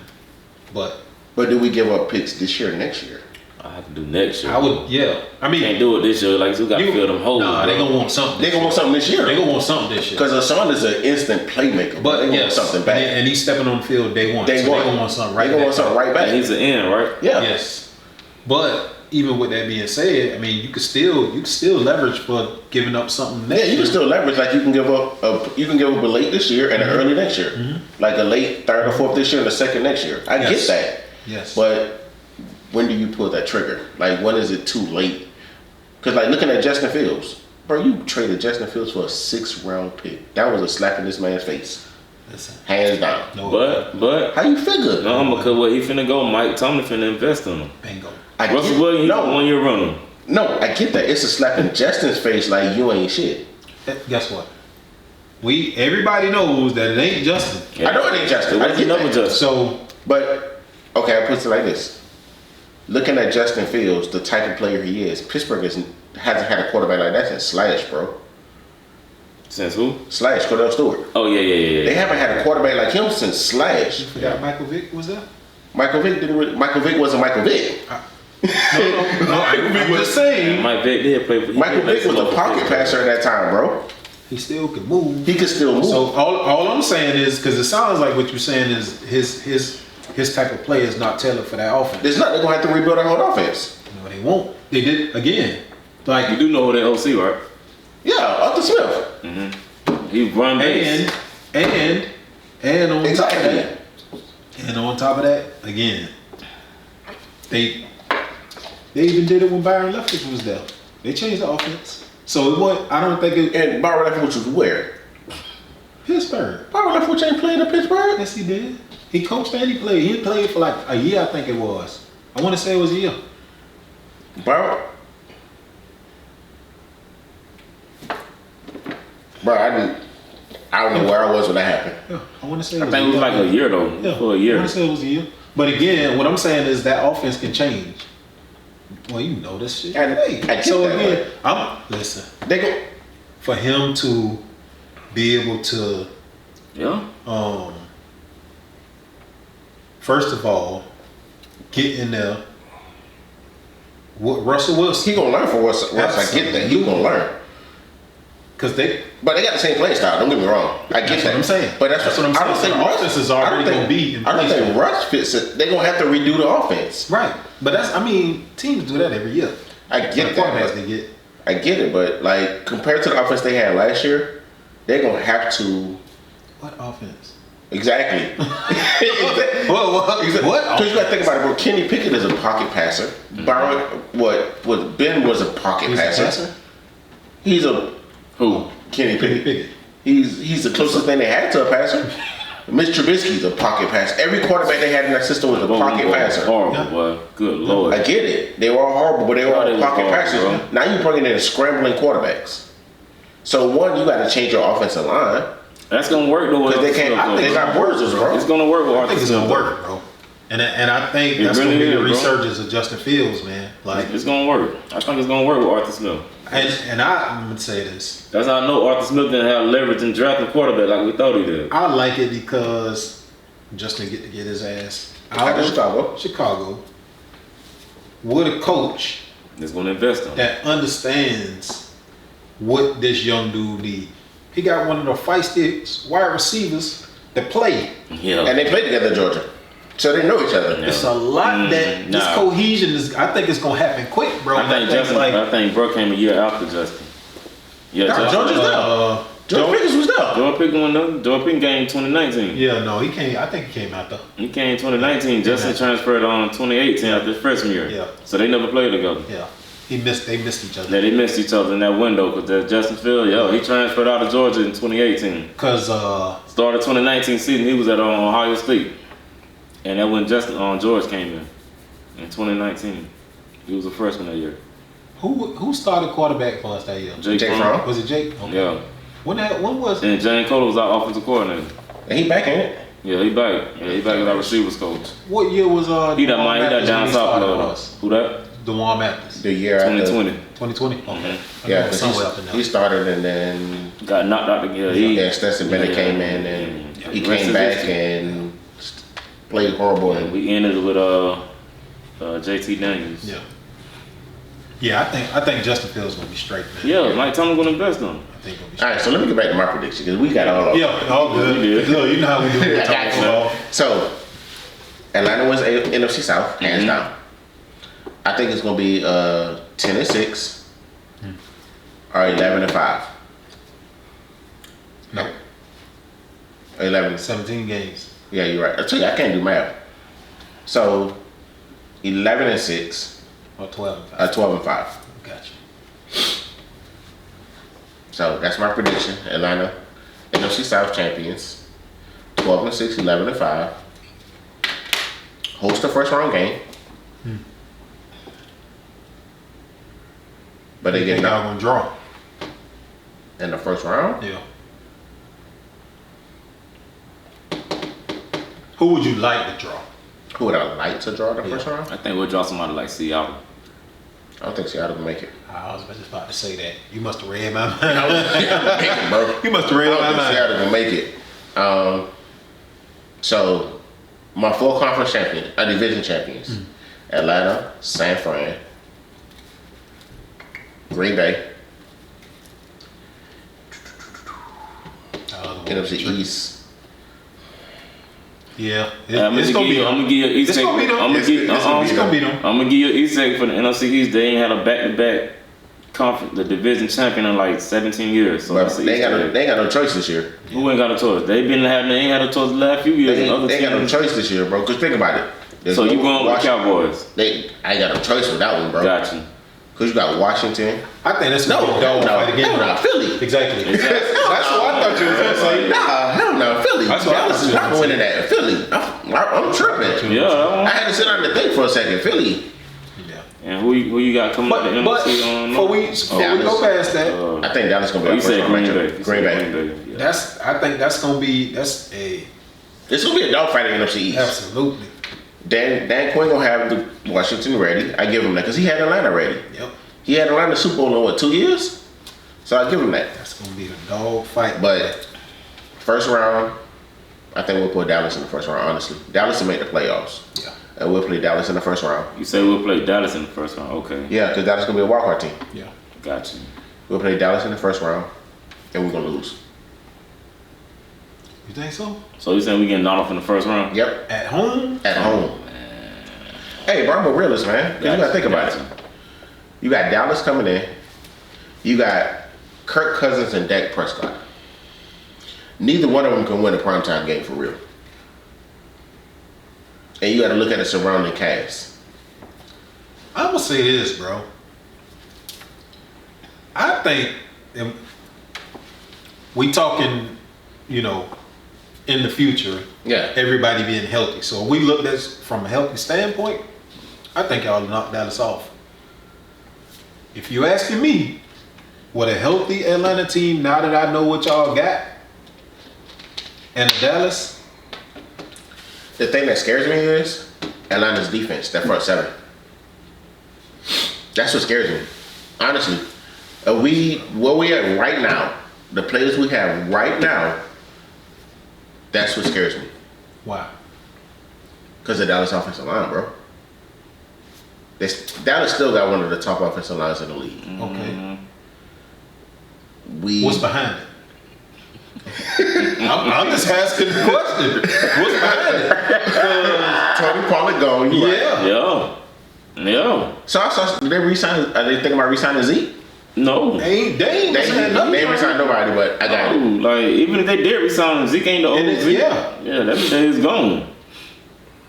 Speaker 3: But
Speaker 2: But do we give up picks this year, next year?
Speaker 1: I have to do next year.
Speaker 3: I would, yeah. I mean,
Speaker 1: Can't do it this year. Like, you got to fill them holes.
Speaker 3: Nah,
Speaker 1: bro.
Speaker 3: they gonna want something.
Speaker 2: They gonna want something this year.
Speaker 3: They gonna want something this year.
Speaker 2: Because Hassan is an instant playmaker.
Speaker 3: But
Speaker 2: they
Speaker 3: yes,
Speaker 2: want something back.
Speaker 3: and he's stepping on the field day one.
Speaker 2: They
Speaker 3: so they gonna want something right
Speaker 2: They gonna
Speaker 3: back.
Speaker 2: want something right back.
Speaker 1: And he's an end, right?
Speaker 2: Yeah.
Speaker 3: Yes, but even with that being said, I mean, you could still leverage for giving up something
Speaker 2: Yeah,
Speaker 3: next
Speaker 2: you
Speaker 3: year.
Speaker 2: can still leverage. Like you can give up a late this year and an early next year. Like a late third or fourth this year and a second next year. I
Speaker 3: Yes.
Speaker 2: get that.
Speaker 3: Yes,
Speaker 2: But when do you pull that trigger? Like when is it too late? Because like looking at Justin Fields, bro, you traded Justin Fields for a 6th round pick. That was a slap in this man's face,
Speaker 3: listen,
Speaker 2: hands down.
Speaker 3: no,
Speaker 1: But
Speaker 2: How you figure?
Speaker 1: no, because what he finna go, Mike Tomlin finna invest in him.
Speaker 3: bingo.
Speaker 2: I
Speaker 1: Russell
Speaker 2: get-
Speaker 1: Wilson, he's
Speaker 2: no,
Speaker 1: a 1 year runner.
Speaker 2: no, I get that. It's a slap in Justin's face. Like you ain't shit.
Speaker 3: Guess what? Everybody knows that it ain't Justin.
Speaker 2: I know it ain't Justin.
Speaker 1: It
Speaker 2: I
Speaker 1: was
Speaker 2: get
Speaker 1: never
Speaker 2: that.
Speaker 1: Justin.
Speaker 3: So
Speaker 2: But okay, I put it like this: looking at Justin Fields, the type of player he is, Pittsburgh hasn't had a quarterback like that since Slash, bro.
Speaker 1: Since who?
Speaker 2: Slash, Cordell Stewart.
Speaker 1: Oh, yeah.
Speaker 2: They haven't had a quarterback like him since Slash.
Speaker 3: you forgot Michael Vick was there?
Speaker 2: Michael Vick wasn't Michael Vick.
Speaker 3: No, I'm just saying
Speaker 1: Mike Vick did play for
Speaker 2: Michael Vick was a pocket passer at that time, bro.
Speaker 3: he still can move.
Speaker 2: He could still move.
Speaker 3: So all I'm saying is because it sounds like what you're saying is his type of play is not tailored for that offense.
Speaker 2: There's not. They're gonna have to rebuild our whole offense.
Speaker 3: No, they won't. They did again. Like
Speaker 1: You do know who that OC, right?
Speaker 2: Yeah, Arthur Smith.
Speaker 1: He run base.
Speaker 3: and on top of
Speaker 2: Exactly.
Speaker 3: that, and on top of that, again, they They even did it when Byron Leftwich was there. They changed the offense. So it was. I don't think it.
Speaker 2: And Byron Leftwich was where?
Speaker 3: Pittsburgh.
Speaker 2: Byron Leftwich ain't playing in Pittsburgh.
Speaker 3: Yes, he did. He coached and he played. He played for like a year, I think it was. I want to say it was a year.
Speaker 2: Bro, I don't know where I was when that happened.
Speaker 3: Yeah, I want to say.
Speaker 1: I think it was like a year though.
Speaker 3: Yeah,
Speaker 1: For a year.
Speaker 3: I want to say it was a year. But again, what I'm saying is that offense can change. Well, you know this shit.
Speaker 2: I get
Speaker 3: So
Speaker 2: that,
Speaker 3: again, listen.
Speaker 2: They go.
Speaker 3: For him to be able to,
Speaker 1: Yeah.
Speaker 3: first of all, get in there. What Russell Wilson?
Speaker 2: He gonna learn from Russ. I get that. He gonna learn.
Speaker 3: Because they.
Speaker 2: But they got the same play style. Don't get me wrong. I get
Speaker 3: That's
Speaker 2: that.
Speaker 3: what I'm saying.
Speaker 2: But that's
Speaker 3: what I'm saying.
Speaker 2: I don't think
Speaker 3: The offense is already gonna be in
Speaker 2: I don't
Speaker 3: place
Speaker 2: think
Speaker 3: now.
Speaker 2: Russ fits it. They're gonna have to redo the offense.
Speaker 3: Right. But that's. I mean, teams do that every year.
Speaker 2: I get that.
Speaker 3: Quarterbacks
Speaker 2: But,
Speaker 3: they get.
Speaker 2: I get it, but like compared to the offense they had last year, they're gonna have to.
Speaker 3: What offense?
Speaker 2: Exactly.
Speaker 3: What?
Speaker 2: Because you got to think about it, bro. Kenny Pickett is a pocket passer. Byron, what Ben was a pocket
Speaker 3: He's a
Speaker 2: passer.
Speaker 3: passer?
Speaker 2: He's a
Speaker 1: Who?
Speaker 2: Kenny
Speaker 3: Kenny
Speaker 2: Pickett.
Speaker 3: Pickett.
Speaker 2: He's the closest thing they had to a passer. Mitch Trubisky's a pocket passer. Every quarterback they had in that system was a pocket passer.
Speaker 1: Horrible,
Speaker 3: Yeah.
Speaker 1: boy. Good lord.
Speaker 2: I get it. They were all horrible, but they were
Speaker 1: Oh, they
Speaker 2: all
Speaker 1: was
Speaker 2: pocket
Speaker 1: horrible,
Speaker 2: passers.
Speaker 1: bro.
Speaker 2: Now you're bringing in scrambling quarterbacks. So one, you got to change your offensive line
Speaker 1: That's gonna work though.
Speaker 2: because they can't. They got Borges, bro.
Speaker 1: It's gonna work with
Speaker 3: I
Speaker 1: Arthur
Speaker 3: think it's
Speaker 1: Smith.
Speaker 3: gonna work, bro. And I think
Speaker 1: It
Speaker 3: that's
Speaker 1: really
Speaker 3: gonna be the
Speaker 1: is, bro.
Speaker 3: resurgence of Justin Fields, man. Like,
Speaker 1: It's gonna work. I think it's gonna work with Arthur Smith.
Speaker 3: and I'm gonna say this.
Speaker 1: That's how I know Arthur Smith didn't have leverage in drafting quarterback like we thought he did.
Speaker 3: I like it because Justin get to get his ass
Speaker 2: Out of Chicago.
Speaker 3: Chicago with a coach
Speaker 1: It's gonna invest on it.
Speaker 3: that understands what this young dude need. He got one of the feistiest wide receivers that play.
Speaker 1: Yeah.
Speaker 2: And they played together in Georgia. So they know each other.
Speaker 1: Yeah.
Speaker 3: It's a lot that this
Speaker 1: nah.
Speaker 3: cohesion is. I think it's gonna happen quick, bro.
Speaker 1: I think Justin. I think Bro came a year after Justin. Yeah,
Speaker 2: No,
Speaker 1: Justin.
Speaker 2: Georgia's there. George Pickens was there.
Speaker 1: George Pickens won though. George Pickens came 2019.
Speaker 3: Yeah, no, he came. I think he came out though.
Speaker 1: He came 2019. Justin transferred on 2018 after his freshman year.
Speaker 3: Yeah.
Speaker 1: So they never played together.
Speaker 3: Yeah, they missed each other.
Speaker 1: Yeah, they missed each other in that window because Justin Fields, he transferred out of Georgia in 2018.
Speaker 3: Cause
Speaker 1: Started 2019 season, he was at Ohio State, and that when George came in 2019. He was a freshman that year.
Speaker 3: who started quarterback for us that year?
Speaker 1: Jake
Speaker 2: Jake
Speaker 1: Fromm.
Speaker 2: Fromm.
Speaker 3: Was it Jake? Okay.
Speaker 1: Yeah.
Speaker 3: When was it?
Speaker 1: And Jane Cole was our offensive coordinator.
Speaker 2: And he back in it.
Speaker 1: Yeah, he back. Yeah, he back as our receivers coach.
Speaker 3: What year was
Speaker 1: He that
Speaker 3: DeJuan
Speaker 1: mine. He that
Speaker 3: Mathis
Speaker 1: down
Speaker 3: when he
Speaker 1: south.
Speaker 3: started for us?
Speaker 1: Who that?
Speaker 3: DeJuan Mathis.
Speaker 2: The year after.
Speaker 1: 2020.
Speaker 3: 2020. Okay.
Speaker 1: Mhm.
Speaker 3: I know
Speaker 2: Yeah,
Speaker 3: it was somewhere up in
Speaker 2: because
Speaker 3: there.
Speaker 2: he started and then
Speaker 1: Got knocked out together.
Speaker 2: yeah, Stetson Bennett came in and he came back and played horrible. And
Speaker 1: We ended it with JT Daniels.
Speaker 3: Yeah. Yeah, I think Justin Fields gonna be straight, man.
Speaker 1: Yeah, Mike Tomlin gonna invest on him.
Speaker 3: I think gonna be
Speaker 2: all
Speaker 3: straight.
Speaker 2: right, so let me get back to my prediction because we got all of them.
Speaker 3: Yeah, all good.
Speaker 1: We did.
Speaker 3: Look, you know how we do it.
Speaker 2: I got you. So Atlanta wins NFC South, hands down. I think it's gonna be 10-6 or 11-5.
Speaker 3: No,
Speaker 2: 11.
Speaker 3: 17 games.
Speaker 2: Yeah, you're right. I tell you, I can't do math. So 11-6
Speaker 3: Or 12.
Speaker 2: or 12-5.
Speaker 3: Gotcha.
Speaker 2: So that's my prediction. Atlanta, NFC South champions, 12-6, 11-5. Host the first round game. But they get
Speaker 3: y'all
Speaker 2: knocked
Speaker 3: gonna draw.
Speaker 2: in the first round.
Speaker 3: Yeah. Who would you like to draw?
Speaker 2: Who would I like to draw the first round?
Speaker 1: I think we'll draw somebody like Seattle.
Speaker 2: I don't think Seattle will make it.
Speaker 3: I was just about to say that. You must have read my mind.
Speaker 2: Make it, bro.
Speaker 3: You must have read
Speaker 2: I
Speaker 3: my
Speaker 2: don't think
Speaker 3: mind.
Speaker 2: Seattle will make it. So my full conference champion, division champions, Atlanta, San Fran, Green Bay, NFC East.
Speaker 3: Yeah,
Speaker 1: I'm gonna give you an East
Speaker 3: It's
Speaker 1: egg.
Speaker 3: gonna be them.
Speaker 1: I'm gonna give
Speaker 3: It's gonna be them.
Speaker 1: I'm gonna give you an East egg for the NFC East. They ain't had a back-to-back conference, the division champion in like 17 years. So
Speaker 2: But
Speaker 1: that's the
Speaker 2: they
Speaker 1: East egg.
Speaker 2: ain't got no choice this year.
Speaker 1: Who ain't got a choice? They ain't had a choice the last few years.
Speaker 2: They
Speaker 1: and other
Speaker 2: ain't got no
Speaker 1: teams.
Speaker 2: choice this year, bro. Cause think about it.
Speaker 1: So you going with the Cowboys?
Speaker 2: I got a choice with that one, bro.
Speaker 1: Got you.
Speaker 2: Because you got Washington.
Speaker 3: I think that's going to be a dog fight again.
Speaker 2: No, Philly.
Speaker 3: Exactly. That's what I thought you was going to say.
Speaker 2: Nah, hell no, Philly. Dallas is not winning that. Philly. I'm tripping.
Speaker 1: Yeah.
Speaker 2: I had to sit down and think for a second. Philly.
Speaker 3: Yeah.
Speaker 1: And who you got coming up the NFC?
Speaker 3: Before we go past that,
Speaker 2: I think Dallas gonna be.
Speaker 1: You said Green Bay.
Speaker 2: Green Bay.
Speaker 1: Yeah.
Speaker 3: I think that's gonna be a.
Speaker 2: It's gonna be a dogfight in the NFC East.
Speaker 3: Absolutely.
Speaker 2: Dan Quinn gonna have the Washington ready. I give him that because he had Atlanta ready.
Speaker 3: Yep.
Speaker 2: He had Atlanta Super Bowl in 2 years? So I give him that.
Speaker 3: That's gonna be a dog fight.
Speaker 2: But first round, I think we'll put Dallas in the first round. Honestly, Dallas will make the playoffs.
Speaker 3: Yeah.
Speaker 2: And we'll play Dallas in the first round.
Speaker 1: You say we'll play Dallas in the first round? Okay.
Speaker 2: Yeah, because Dallas gonna be a wildcard team.
Speaker 3: Yeah.
Speaker 1: Got you.
Speaker 2: We'll play Dallas in the first round, and we're gonna lose.
Speaker 3: You think so?
Speaker 1: So you saying we getting knocked off in the first round?
Speaker 2: Yep.
Speaker 3: At home?
Speaker 2: At home. Hey, bro, I'm a realist, man. 'Cause you gotta think about it. You got Dallas coming in. You got Kirk Cousins and Dak Prescott. Neither one of them can win a primetime game for real. And you got to look at the surrounding cast.
Speaker 3: I'm gonna say this, bro. I think we talking, in the future.
Speaker 2: Yeah.
Speaker 3: Everybody being healthy. So if we look at this from a healthy standpoint, I think y'all knock Dallas off. If you asking me, with a healthy Atlanta team, now that I know what y'all got, and Dallas,
Speaker 2: The thing that scares me is Atlanta's defense, that front seven. That's what scares me. Honestly. Where we at right now, the players we have right now, that's what scares me.
Speaker 3: why?
Speaker 2: Because of Dallas offensive line, bro. Dallas still got one of the top offensive lines in the league.
Speaker 3: Okay.
Speaker 2: We
Speaker 3: What's behind it? I'm just asking the question. What's behind it?
Speaker 2: Tony Pollard gone. You right.
Speaker 1: Yeah.
Speaker 2: So I saw did they resign. Are they thinking about resigning Zeke?
Speaker 1: No.
Speaker 3: They ain't
Speaker 2: They ain't resign nobody, but I got it.
Speaker 1: Like, even if they did resign him, Zeke ain't the old Zeke.
Speaker 3: Yeah,
Speaker 1: that is gone.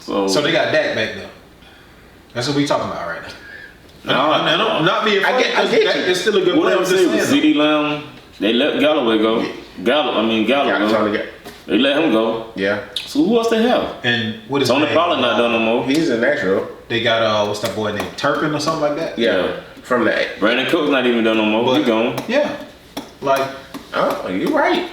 Speaker 1: So
Speaker 3: they got Dak back there. That's what we talking about right now.
Speaker 1: No,
Speaker 3: I'm not being funny.
Speaker 2: I get you.
Speaker 3: It's still a good
Speaker 1: what
Speaker 3: player.
Speaker 1: else say with CeeDee Lamb? They let Galloway go. Galloway go. They let him go.
Speaker 2: Yeah.
Speaker 1: So who else they have?
Speaker 3: And what is
Speaker 1: Tony
Speaker 3: his name?
Speaker 1: Pollard not done no more.
Speaker 2: He's in Nashville.
Speaker 3: They got what's that boy named Turpin or something like that?
Speaker 2: Yeah. From the
Speaker 1: Brandon Cook's not even done no more. He gone.
Speaker 3: Yeah. Like,
Speaker 2: oh, you're right.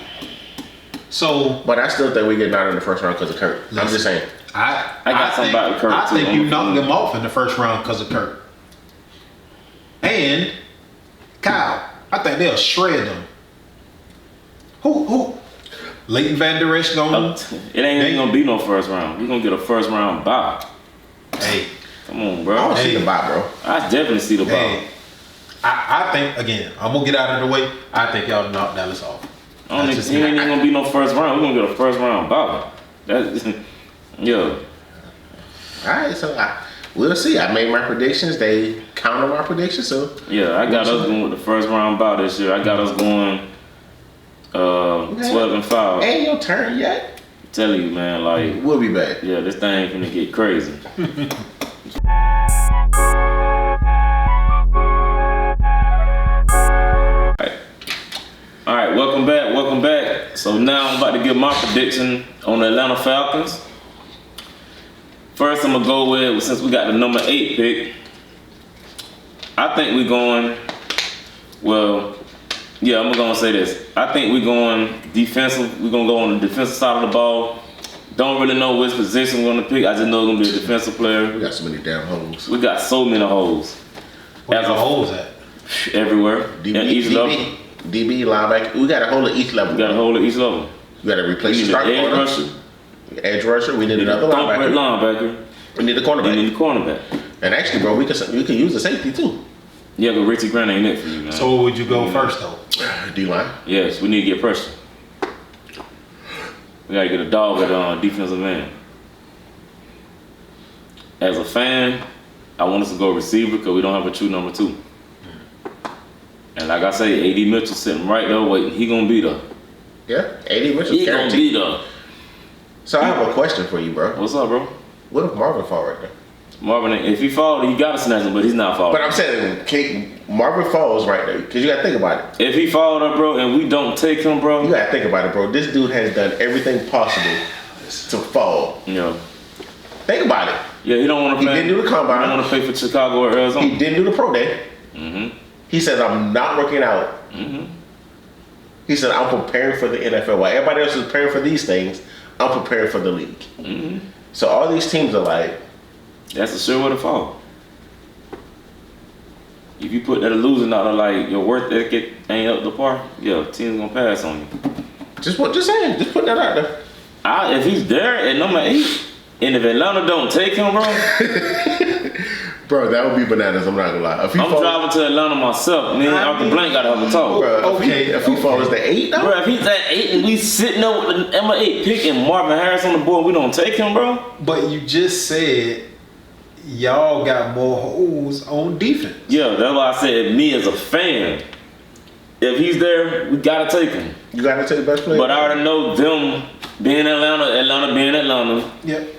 Speaker 3: so
Speaker 2: But I still think we get knocked in the first round because of Kirk. I'm just saying.
Speaker 1: I got something about Kirk,
Speaker 3: I
Speaker 1: too,
Speaker 3: think
Speaker 1: on
Speaker 3: you
Speaker 1: the
Speaker 3: knocked
Speaker 1: field.
Speaker 3: them off in the first round because of Kirk. And Kyle, I think they'll shred them. Who? Leighton Van Der Esch going?
Speaker 1: It ain't even gonna be no first round. We're gonna get a first round bye.
Speaker 3: Hey,
Speaker 1: Come on,
Speaker 2: I
Speaker 1: bro.
Speaker 2: don't see the bye, bro.
Speaker 1: I definitely see the bye.
Speaker 3: hey. I think again. I'm gonna get out of the way. I think y'all knock Dallas off.
Speaker 1: I don't think it ain't even gonna be no first round. We're gonna get a first round bye. That's yeah.
Speaker 2: All right, so we'll see. I made my predictions. They counter my predictions, so
Speaker 1: Yeah, I got us going with the first round bye this year. I got us going 12-5.
Speaker 2: ain't your turn yet.
Speaker 1: I'm telling you, man, like,
Speaker 2: We'll be back.
Speaker 1: yeah, this thing finna get crazy. All right, welcome back. So now I'm about to give my prediction on the Atlanta Falcons. First, I'm gonna go with, since we got the number 8 pick, I think we're going, well, yeah, I'm gonna say this. I think we're going defensive. We're gonna go on the defensive side of the ball. Don't really know which position we're gonna pick. I just know it's gonna be a defensive player.
Speaker 2: We got so many damn holes.
Speaker 1: We got so many holes.
Speaker 3: Where the holes at?
Speaker 1: Everywhere.
Speaker 2: DB,
Speaker 1: At each level.
Speaker 2: DB, linebacker. We got a hole at each level.
Speaker 1: We got a hole at each level.
Speaker 2: We got to replace
Speaker 1: We
Speaker 2: the
Speaker 1: need
Speaker 2: start
Speaker 1: an edge
Speaker 2: corner.
Speaker 1: rusher.
Speaker 2: Edge rusher. We need
Speaker 1: We need a
Speaker 2: another linebacker.
Speaker 1: linebacker.
Speaker 2: We need a
Speaker 1: We
Speaker 2: cornerback.
Speaker 1: need a cornerback.
Speaker 2: And actually, bro, we can use the safety too.
Speaker 1: Yeah, but Richie Grant ain't it for you, man.
Speaker 3: So where would you go first though?
Speaker 2: D line.
Speaker 1: Yes, we need to get pressure. We gotta get a dog at defensive end. As a fan, I want us to go receiver because we don't have a true number 2. And like I say, A.D. Mitchell sitting right there waiting. He gonna be there.
Speaker 2: Yeah, 80 Mitchell.
Speaker 1: He gonna be there.
Speaker 2: So I have a question for you, bro.
Speaker 1: What's up, bro?
Speaker 2: What if Marvin fall right there?
Speaker 1: Marvin, if he fall, he gotta snatch him, but he's not falling.
Speaker 2: But I'm saying, Marvin falls right there because you gotta think about it.
Speaker 1: If he fall up, bro, and we don't take him, bro,
Speaker 2: You gotta think about it, bro. This dude has done everything possible to fall.
Speaker 1: yeah,
Speaker 2: Think about it.
Speaker 1: yeah, he don't want to
Speaker 2: He
Speaker 1: play.
Speaker 2: didn't do the combine.
Speaker 1: He don't want to play for Chicago or Arizona.
Speaker 2: He didn't do the pro day.
Speaker 1: Mm-hmm.
Speaker 2: He said, "I'm not working out."
Speaker 1: Mm-hmm.
Speaker 2: He said, "I'm preparing for the NFL. While everybody else is preparing for these things, I'm preparing for the league."
Speaker 1: Mm-hmm.
Speaker 2: So all these teams are like,
Speaker 1: That's a sure way to fall. If you put that losing out of like your worth ethic ain't up to par, yeah, team's gonna pass on you.
Speaker 2: just saying, just put that out there.
Speaker 1: If he's there at number 8, and if Atlanta don't take him, bro,
Speaker 2: Bro, that would be bananas. I'm not gonna lie. If he
Speaker 1: I'm
Speaker 2: falls,
Speaker 1: driving to Atlanta myself. Me and Arthur Blank gotta have a talk.
Speaker 2: bro, if he falls to 8, though,
Speaker 1: Bro, if he's at 8 and we sitting up with the number 8 pick and Marvin Harris on the board, we don't take him, bro.
Speaker 3: But you just said y'all got more holes on defense.
Speaker 1: Yeah, that's why I said me as a fan. If he's there, we gotta take him.
Speaker 2: you gotta take the best player.
Speaker 1: But I already know them being Atlanta being Atlanta.
Speaker 3: Yep.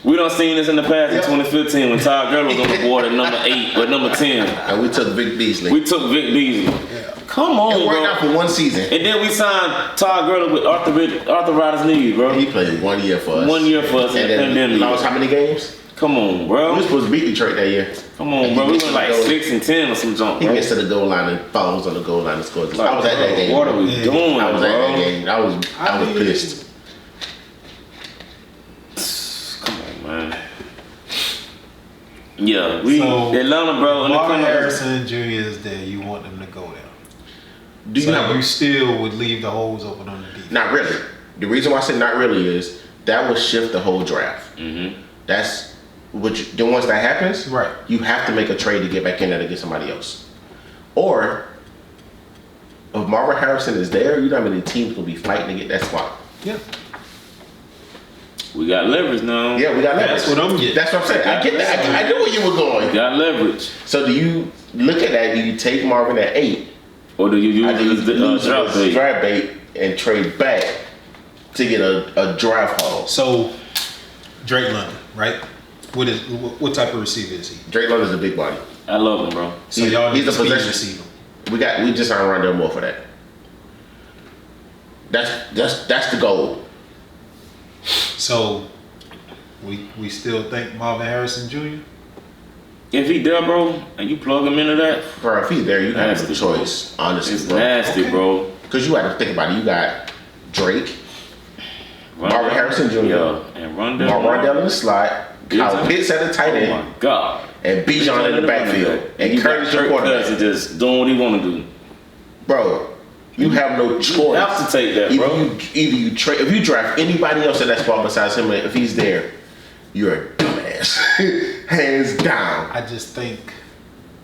Speaker 1: We done seen this in the past
Speaker 3: Yep.
Speaker 1: in 2015 when Todd Gurley was on the board at number 8 or number 10.
Speaker 2: and we took Vic Beasley.
Speaker 1: We took Vic Beasley. Come on,
Speaker 2: it worked
Speaker 1: bro.
Speaker 2: out for one season.
Speaker 1: And then we signed Todd Gurley with arthritis knees, bro.
Speaker 2: He played 1 year for us.
Speaker 1: 1 year for us
Speaker 2: and
Speaker 1: in the
Speaker 2: then
Speaker 1: pandemic.
Speaker 2: lost how many games?
Speaker 1: Come on,
Speaker 2: We
Speaker 1: bro.
Speaker 2: were supposed to beat Detroit that year.
Speaker 1: Come on,
Speaker 2: And
Speaker 1: bro.
Speaker 2: he
Speaker 1: We
Speaker 2: gets
Speaker 1: went
Speaker 2: to
Speaker 1: like
Speaker 2: the goal.
Speaker 1: 6 and 10 or some jump,
Speaker 2: He
Speaker 1: bro.
Speaker 2: gets to the goal line and falls on the goal line and scores.
Speaker 1: Like,
Speaker 2: I was at that game.
Speaker 1: What are we
Speaker 3: Yeah.
Speaker 1: doing,
Speaker 2: I was at that
Speaker 1: bro?
Speaker 2: game. I was pissed.
Speaker 1: Come on, man. Yeah, we
Speaker 3: So,
Speaker 1: Atlanta, bro. And
Speaker 3: Marvin
Speaker 1: they come
Speaker 3: Harrison Jr. is there. You want them to go there.
Speaker 2: Do you
Speaker 3: So
Speaker 2: have
Speaker 3: you still would leave the holes open on the defense.
Speaker 2: Not really. The reason why I said not really is that will shift the whole draft.
Speaker 1: Mm-hmm.
Speaker 2: That's then once that happens,
Speaker 3: Right.
Speaker 2: you have to make a trade to get back in there to get somebody else. Or if Marvin Harrison is there, you know how many teams will be fighting to get that spot.
Speaker 3: Yeah.
Speaker 1: We got leverage now.
Speaker 2: Yeah, we got leverage.
Speaker 3: That's what I'm getting.
Speaker 2: That's what I'm saying. I get that. I knew where you were going.
Speaker 1: We got leverage.
Speaker 2: So do you look at that? Do you take Marvin at 8?
Speaker 1: Or do you
Speaker 2: I do
Speaker 1: use the draft bait?
Speaker 2: draft bait and trade back to get a draft haul.
Speaker 3: So Drake London, right? What type of receiver is he?
Speaker 2: Drake London's a big body.
Speaker 1: I love him, bro.
Speaker 3: So y'all need
Speaker 2: he's a
Speaker 3: a speed
Speaker 2: possession
Speaker 3: receiver.
Speaker 2: We just aren't Rondell Moore for that. That's the goal.
Speaker 3: So we still think Marvin Harrison Jr.
Speaker 1: If he there, bro, and you plug him into that,
Speaker 2: Bro, if he's there, you have
Speaker 1: Nasty,
Speaker 2: no choice, honestly,
Speaker 1: it's
Speaker 2: bro.
Speaker 1: nasty,
Speaker 3: Okay.
Speaker 1: bro.
Speaker 2: Because you got to think about it. You got Drake, Marvin Harrison Jr.,
Speaker 1: Yeah, and Rondell.
Speaker 2: Rondell in the slot, Kyle Pitts at the tight
Speaker 1: Oh
Speaker 2: end,
Speaker 1: my God.
Speaker 2: and Bijan in the backfield, and
Speaker 1: you
Speaker 2: Curtis your
Speaker 1: Kirk
Speaker 2: quarterback.
Speaker 1: Cousins just doing what he want to do.
Speaker 2: Bro, you have no choice.
Speaker 1: You have to take that, bro.
Speaker 2: Either you trade if you draft anybody else in that spot besides him, if he's there, you're a dumbass, hands down.
Speaker 3: I just think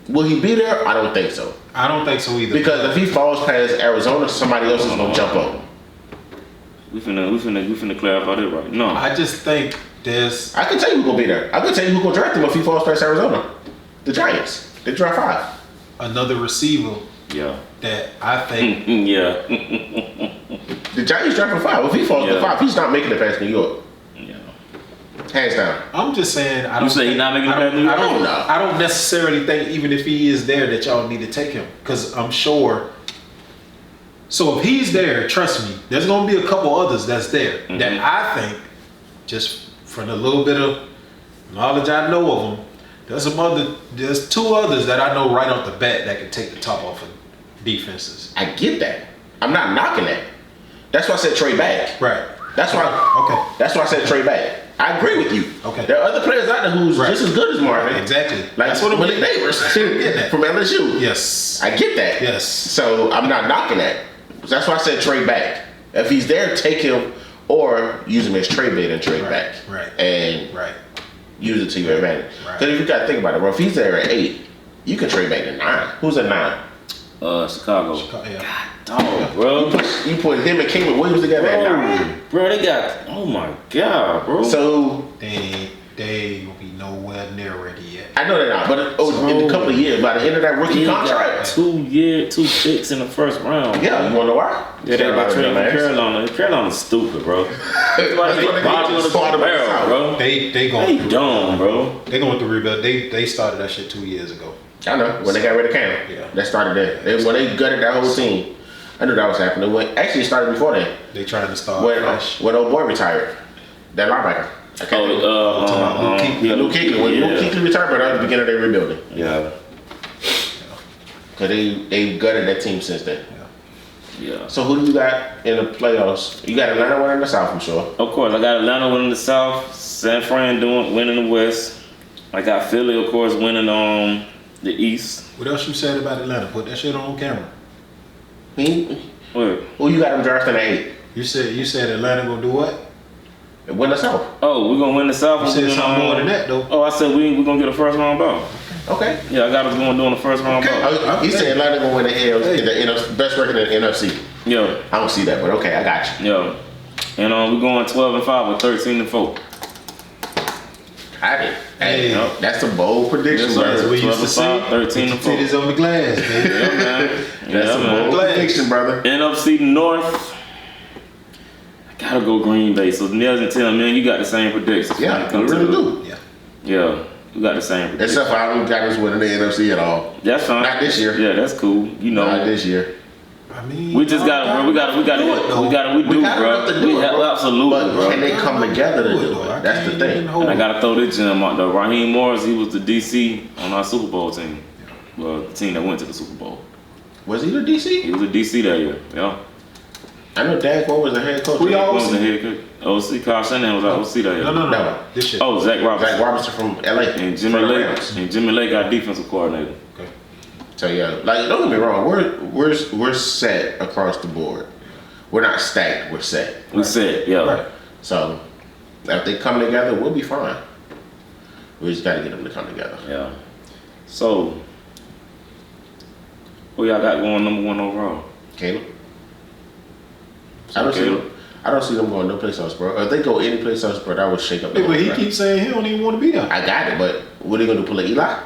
Speaker 2: Will he be there? I don't think so.
Speaker 3: I don't think so either.
Speaker 2: Because if he falls past Arizona, somebody else is gonna jump up.
Speaker 1: We finna clarify that right. No.
Speaker 3: I just think there's
Speaker 2: I can tell you who's gonna be there. I can tell you who's gonna draft him if he falls past Arizona. The Giants. They draft 5.
Speaker 3: another receiver
Speaker 1: Yeah.
Speaker 3: that I think
Speaker 1: Yeah.
Speaker 2: The Giants drafting 5. If he falls to
Speaker 1: Yeah.
Speaker 2: 5, he's not making it past New York.
Speaker 1: Yeah.
Speaker 2: Hands down.
Speaker 3: I'm just saying I don't
Speaker 1: say he's
Speaker 3: think-
Speaker 1: not making
Speaker 3: I
Speaker 1: it
Speaker 3: don't-
Speaker 1: New York?
Speaker 3: I don't,
Speaker 2: No.
Speaker 3: I don't necessarily think even if he is there that y'all need to take him because I'm sure. So if he's there, trust me, there's gonna be a couple others that's there that I think, just from the little bit of knowledge I know of them, there's 2 others that I know right off the bat that can take the top off of defenses.
Speaker 2: I get that. I'm not knocking that. That's why I said trade back.
Speaker 3: Right.
Speaker 2: That's why.
Speaker 3: Okay.
Speaker 2: That's why I said trade back. I agree with you.
Speaker 3: Okay.
Speaker 2: There are other players out there who's
Speaker 3: Right.
Speaker 2: just as good as Marvin.
Speaker 3: Exactly.
Speaker 2: Like
Speaker 3: That's what I'm
Speaker 2: Malik
Speaker 3: getting.
Speaker 2: Neighbors
Speaker 3: getting at.
Speaker 2: from LSU.
Speaker 3: Yes.
Speaker 2: I get that.
Speaker 3: Yes.
Speaker 2: So I'm not knocking that. That's why I said trade back. If he's there, take him or use him as trade bait and trade
Speaker 3: Right,
Speaker 2: back.
Speaker 3: right.
Speaker 2: And
Speaker 3: Right.
Speaker 2: use it to your advantage.
Speaker 3: Right.
Speaker 2: Because if you got to think about it, bro, if he's there at 8, you can trade back to 9. Who's at 9?
Speaker 1: Chicago.
Speaker 3: Yeah.
Speaker 1: Dog, bro.
Speaker 2: You put him and Caleb Williams together at 9.
Speaker 1: Bro, they got. Oh my God, bro.
Speaker 2: So
Speaker 3: They will be nowhere near ready yet.
Speaker 2: I know they're not, but in a couple of years, by the end of that rookie
Speaker 1: He
Speaker 2: contract,
Speaker 1: got 2 picks in the first round.
Speaker 2: Yeah, you wanna know why?
Speaker 1: Yeah, they got traded from Carolina. Carolina's stupid, bro. It's like they bottom of the barrel, bro.
Speaker 3: They going through
Speaker 1: dumb, bro.
Speaker 3: They going through rebuild. They started that shit 2 years ago.
Speaker 2: I know when they got rid of Cam.
Speaker 3: Yeah,
Speaker 2: that started there. When they gutted that whole team, I knew that was happening. Actually, it started before then.
Speaker 3: They trying to start
Speaker 2: when old boy retired, that linebacker. Luke Kuechly. When Luke Kuechly retired, but that was the beginning of their rebuilding.
Speaker 1: Yeah.
Speaker 2: Cause they gutted that team since then.
Speaker 1: Yeah.
Speaker 2: So who do you got in the playoffs? You got Atlanta winning the South, I'm sure.
Speaker 1: Of course, I got Atlanta winning the South, San Fran winning the West. I got Philly, of course, winning the East.
Speaker 3: What else you said about Atlanta? Put that shit on camera.
Speaker 2: Who you got them drafting at 8?
Speaker 3: You said Atlanta gonna do what?
Speaker 2: Win the South.
Speaker 1: Oh, we're gonna win the South.
Speaker 3: You said something more than that though.
Speaker 1: Oh, I said we're gonna get a first round ball.
Speaker 2: Okay.
Speaker 1: Yeah, I got us going doing the first round ball.
Speaker 2: He said Atlanta gonna win the best record in the NFC.
Speaker 1: Yeah.
Speaker 2: I don't see that, but okay, I got you.
Speaker 1: Yeah. And we're going 12-5 with 13-4.
Speaker 2: Got it. Hey, that's a bold prediction,
Speaker 1: Yes,
Speaker 2: brother.
Speaker 3: That's what we used to see.
Speaker 1: 13-4.
Speaker 3: Titties on the glass, baby.
Speaker 1: Yeah, man.
Speaker 2: That's a bold prediction, brother.
Speaker 1: NFC North. I gotta go Green Bay. So Nels and Tim, man, you got the same predictions.
Speaker 2: Yeah, we really do.
Speaker 1: Yeah, we got the same predictions.
Speaker 2: Except for I don't got us winning the NFC at all.
Speaker 1: That's fine.
Speaker 2: Not this year.
Speaker 1: Yeah, that's cool. You know.
Speaker 2: Not this year.
Speaker 3: I mean,
Speaker 1: We just got to, bro. We got to, bro. Absolutely,
Speaker 2: but
Speaker 1: bro.
Speaker 2: can they come together to do it? That's the thing.
Speaker 1: And I got to throw this gem out there. Raheem Morris, he was the DC on our Super Bowl team. Well, the team that went to the Super Bowl.
Speaker 2: Was he the DC?
Speaker 1: He was a DC that year. Yeah.
Speaker 2: I know Dan Quinn was the head coach.
Speaker 1: Who y'all was the head coach? OC Kyle Shanahan was our OC that year.
Speaker 3: No. This shit.
Speaker 1: Oh, Zach Robinson.
Speaker 2: Zach Robinson from LA.
Speaker 1: And Jimmy Lake, our defensive coordinator.
Speaker 3: Okay.
Speaker 2: So yeah, like don't get me wrong, we're set across the board. We're not stacked, we're set.
Speaker 1: We set, yeah.
Speaker 2: Right. So if they come together, we'll be fine. We just gotta get them to come together.
Speaker 1: Yeah. So who y'all got going number 1 overall?
Speaker 2: Caleb. I don't see them going no place else, bro. If they go any place else, bro, that would shake up the
Speaker 3: But he keeps saying he don't even want to be there.
Speaker 2: I got it, but what are they gonna do? Pull a Eli?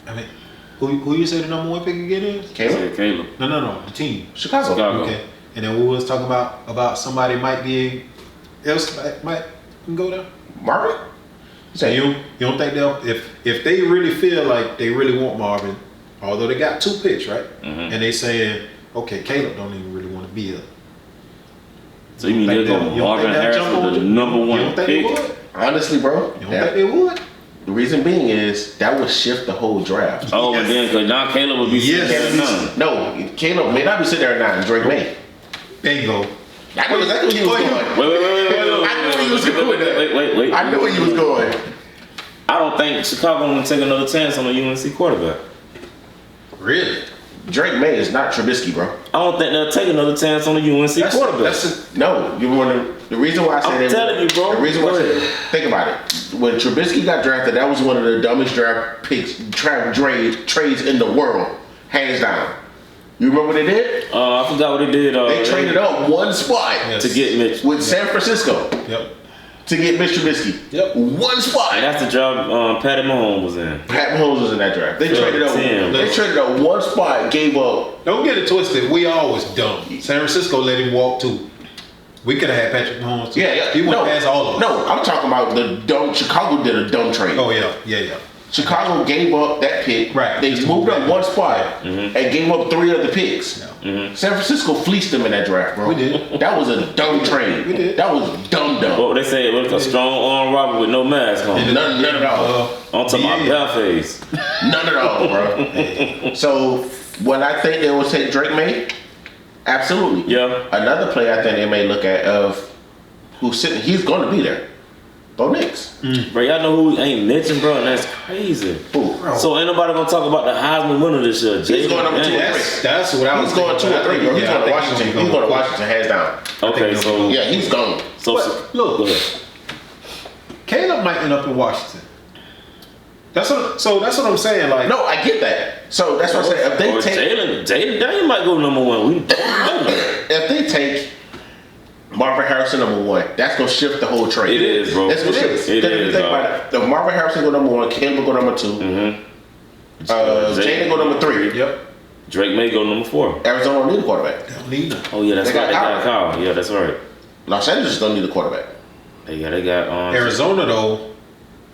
Speaker 3: I mean, who you say the number 1 pick again is?
Speaker 1: Caleb.
Speaker 3: No. The team.
Speaker 2: Chicago.
Speaker 3: Okay. And then we was talking about somebody might go there.
Speaker 2: Marvin?
Speaker 3: So you don't think if they really feel like they really want Marvin, although they got 2 picks, right?
Speaker 1: Mm-hmm.
Speaker 3: And they saying, okay, Caleb don't even really want to be here.
Speaker 1: So you mean they're going Marvin Harris for the number 1 pick?
Speaker 2: Honestly, bro.
Speaker 3: You don't think they would?
Speaker 2: The reason being is that would shift the whole draft.
Speaker 1: Oh, and then because now Caleb would be sitting there at 9.
Speaker 2: No, Caleb may not be sitting there at 9. Drake may.
Speaker 3: Bingo.
Speaker 2: I knew exactly where he was going.
Speaker 1: Wait.
Speaker 2: I knew he was going.
Speaker 1: Wait.
Speaker 2: I knew where he was going.
Speaker 1: I don't think Chicago will take another chance on a UNC quarterback.
Speaker 3: Really?
Speaker 2: Drake May is not Trubisky, bro.
Speaker 1: I don't think they'll take another chance on a UNC quarterback.
Speaker 2: No, you want to. The reason why I say
Speaker 1: I'm telling you, bro.
Speaker 2: The reason why I say, think about it. When Trubisky got drafted, that was one of the dumbest draft picks, trades in the world, hands down. You remember what they did?
Speaker 1: I forgot what they did.
Speaker 2: They traded up one spot
Speaker 1: to get Mitch
Speaker 2: with San Francisco.
Speaker 3: Yep.
Speaker 2: To get Mitch Trubisky.
Speaker 3: Yep.
Speaker 2: One spot.
Speaker 1: And that's the job Patty Mahomes was in.
Speaker 2: Pat Mahomes was in that draft. They traded up one spot, gave up.
Speaker 3: Don't get it twisted. We always dumb. San Francisco let him walk too. We could have had Patrick Mahomes too.
Speaker 2: Yeah.
Speaker 3: He went past all of them.
Speaker 2: No, I'm talking about the dumb. Chicago did a dumb trade.
Speaker 3: Oh yeah.
Speaker 2: Chicago gave up that pick.
Speaker 3: Right.
Speaker 2: They moved up one spot and gave up 3 other picks.
Speaker 3: Yeah.
Speaker 1: Mm-hmm.
Speaker 2: San Francisco fleeced them in that draft, bro.
Speaker 3: We did.
Speaker 2: That was a dumb trade.
Speaker 3: We did.
Speaker 2: That was dumb.
Speaker 1: What they say? It was a strong arm robber with no mask on.
Speaker 2: None at all.
Speaker 1: On top of my bare face.
Speaker 2: None at all, bro. So, when I think they will take Drake May, absolutely.
Speaker 1: Yeah.
Speaker 2: Another player I think they may look at of who's sitting, he's going to be there. Bo Nix.
Speaker 1: Bro, y'all know who ain't mentioned, bro, and that's crazy.
Speaker 2: Who?
Speaker 1: So ain't nobody gonna talk about the Heisman winner this year.
Speaker 2: He's going number 2 or 3.
Speaker 3: That's what I was
Speaker 2: He's going 2 or 3, bro. He's going to Washington. He's going to Washington, hands down.
Speaker 1: Okay, so
Speaker 2: Yeah, he's gone.
Speaker 1: So
Speaker 3: Look,
Speaker 1: go ahead.
Speaker 3: Caleb might end up in Washington. That's what I'm saying. Like,
Speaker 2: No, I get that. So that's what I'm saying. If they
Speaker 1: Or
Speaker 2: take,
Speaker 1: Jalen Daniel might go number 1. We don't know that.
Speaker 2: if they take Marvin Harrison number 1, that's gonna shift the whole trade.
Speaker 1: It is, bro.
Speaker 2: That's what it is.
Speaker 1: It
Speaker 2: If you
Speaker 1: is,
Speaker 2: think
Speaker 1: dog.
Speaker 2: about it, if Marvin Harrison go number 1, Caleb go number 2.
Speaker 1: Mm-hmm.
Speaker 2: Jaden go number 3.
Speaker 3: Yep.
Speaker 1: Drake May go number 4.
Speaker 2: Arizona don't need a quarterback.
Speaker 3: They don't need them.
Speaker 1: Oh yeah, that's
Speaker 2: They
Speaker 1: right. They
Speaker 2: got
Speaker 1: got Kyle. Yeah, that's right.
Speaker 2: Los Angeles don't need a quarterback.
Speaker 1: They got
Speaker 3: Arizona though.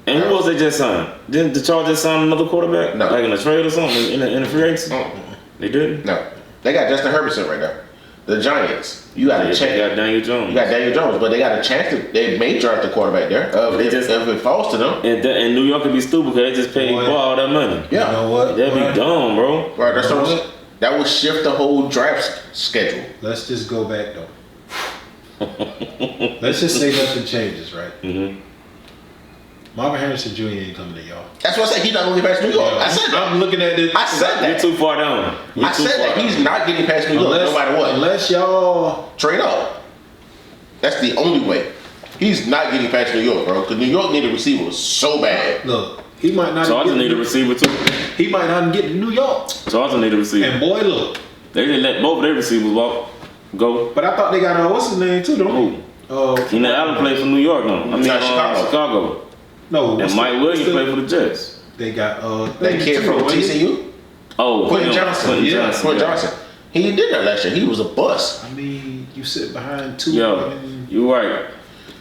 Speaker 1: And who else they just signed? Didn't the Chargers sign another quarterback?
Speaker 2: No.
Speaker 1: Like in a trade or something in a free agency?
Speaker 2: Mm-mm.
Speaker 1: They didn't.
Speaker 2: No, they got Justin Herbert right now. The Giants. You got a chance.
Speaker 1: They got Daniel Jones.
Speaker 2: You got Daniel Jones, but they got a chance to. They may draft the quarterback there. If it falls to them.
Speaker 1: And New York could be stupid because they just paid
Speaker 3: Boy.
Speaker 1: Ball all that money.
Speaker 2: Yeah.
Speaker 3: You know what?
Speaker 1: That'd be dumb, bro.
Speaker 2: Right. That's what that would shift the whole draft schedule.
Speaker 3: Let's just go back though. Let's just say nothing changes, right?
Speaker 1: Mm-hmm.
Speaker 3: Marvin Harrison Jr. ain't coming to y'all.
Speaker 2: That's what I said. He's not going to get past New York. I said that.
Speaker 3: I'm looking at it.
Speaker 2: I said
Speaker 1: You're
Speaker 2: that.
Speaker 1: too far down.
Speaker 2: I said that he's not getting past New York, no matter what.
Speaker 3: Unless y'all
Speaker 2: Trade up. That's the only way. He's not getting past New York, bro. Because New York need a receiver so bad.
Speaker 3: look, he might not.
Speaker 1: Chargers need a receiver too.
Speaker 3: He might not get to New York.
Speaker 1: Chargers need a receiver.
Speaker 3: And boy, look.
Speaker 1: They didn't let both of their receivers go.
Speaker 3: But I thought they got what's his name too, don't they?
Speaker 1: Keenan Allen played for New York now. I mean,
Speaker 2: Chicago.
Speaker 1: Chicago.
Speaker 3: No.
Speaker 1: And Mike Williams played for the Jets.
Speaker 3: They got
Speaker 2: That kid from TCU?
Speaker 1: Oh,
Speaker 2: Quentin Johnson.
Speaker 1: Quentin
Speaker 2: Quentin Johnson. He did that last year. He was a bust.
Speaker 3: I mean, you sit behind two.
Speaker 2: Yo,
Speaker 1: you're right.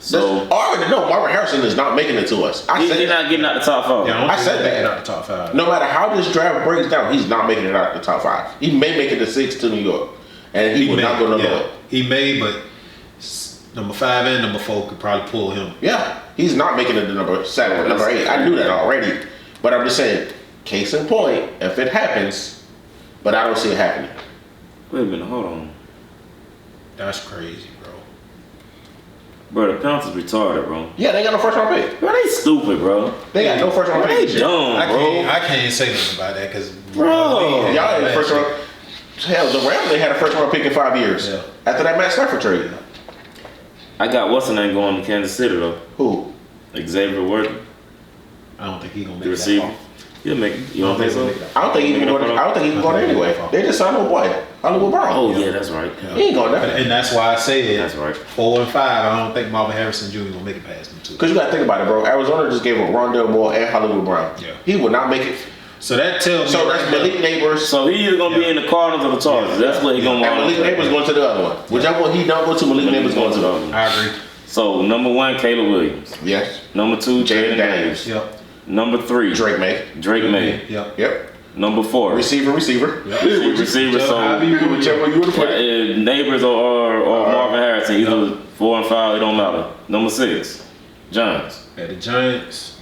Speaker 1: So
Speaker 2: I already know Marvin Harrison is not making it to us.
Speaker 1: He's not getting out the top 5.
Speaker 3: Yeah,
Speaker 2: I said that.
Speaker 3: Out the top 5.
Speaker 2: No matter how this draft breaks down, he's not making it out the top 5. He may make it to 6 to New York, and he will not go to York.
Speaker 3: He may, but number 5 and number 4 could probably pull him.
Speaker 2: Yeah, he's not making it to number 7, number 8. I knew that already, but I'm just saying, case in point, if it happens, but I don't see it happening.
Speaker 1: Wait a minute, hold on.
Speaker 3: That's crazy, bro.
Speaker 1: Bro, the Panthers retarded, bro.
Speaker 2: Yeah, they got no first round pick.
Speaker 1: Bro, they stupid, bro.
Speaker 2: They got no first round
Speaker 1: Bro,
Speaker 2: pick.
Speaker 1: they dumb, bro.
Speaker 3: I can't say nothing about that because
Speaker 1: Bro,
Speaker 2: y'all had a first round. Hell, the Rams they had a first round pick in 5 years.
Speaker 3: Yeah.
Speaker 2: After that Matt Stafford trade.
Speaker 1: I got what's the name going to Kansas City though.
Speaker 2: Who?
Speaker 1: Xavier Worthy,
Speaker 3: I don't think he's gonna make
Speaker 1: the receiver.
Speaker 3: that.
Speaker 1: He'll make it. You don't think so?
Speaker 2: I don't think he can go. I don't think he can go there anyway. They just signed a boy, Hollywood Brown.
Speaker 1: Oh yeah, that's right.
Speaker 3: Yeah.
Speaker 2: He ain't going there.
Speaker 3: And that's why I said
Speaker 1: That's right.
Speaker 3: 4 and 5. I don't think Marvin Harrison Jr. gonna make it past them two.
Speaker 2: Because you got to think about it, bro. Arizona just gave up Rondell Moore and Hollywood Brown.
Speaker 3: Yeah.
Speaker 2: He would not make it.
Speaker 3: So that tells me.
Speaker 2: So that's Malik Neighbors.
Speaker 1: So he either gonna be in the Cardinals or the Chargers. That's what he gonna
Speaker 2: And
Speaker 1: want.
Speaker 2: Malik Neighbors going to the other one. Whichever one he don't go to, Malik Neighbors going to the other one.
Speaker 3: I agree.
Speaker 1: So number 1, Caleb Williams.
Speaker 2: Yes.
Speaker 1: Number 2,
Speaker 2: Jaden
Speaker 1: Jaden
Speaker 2: Daniels.
Speaker 1: Daniels.
Speaker 3: Yep.
Speaker 1: Number 3,
Speaker 2: Drake May.
Speaker 1: Drake May.
Speaker 3: Yep.
Speaker 2: Yep.
Speaker 1: Number 4,
Speaker 2: Receiver.
Speaker 1: receiver. So
Speaker 2: Whichever you would have put it.
Speaker 1: Neighbors or Marvin Harrison, either 4 and 5, it don't matter. Number 6, Giants.
Speaker 3: At the Giants.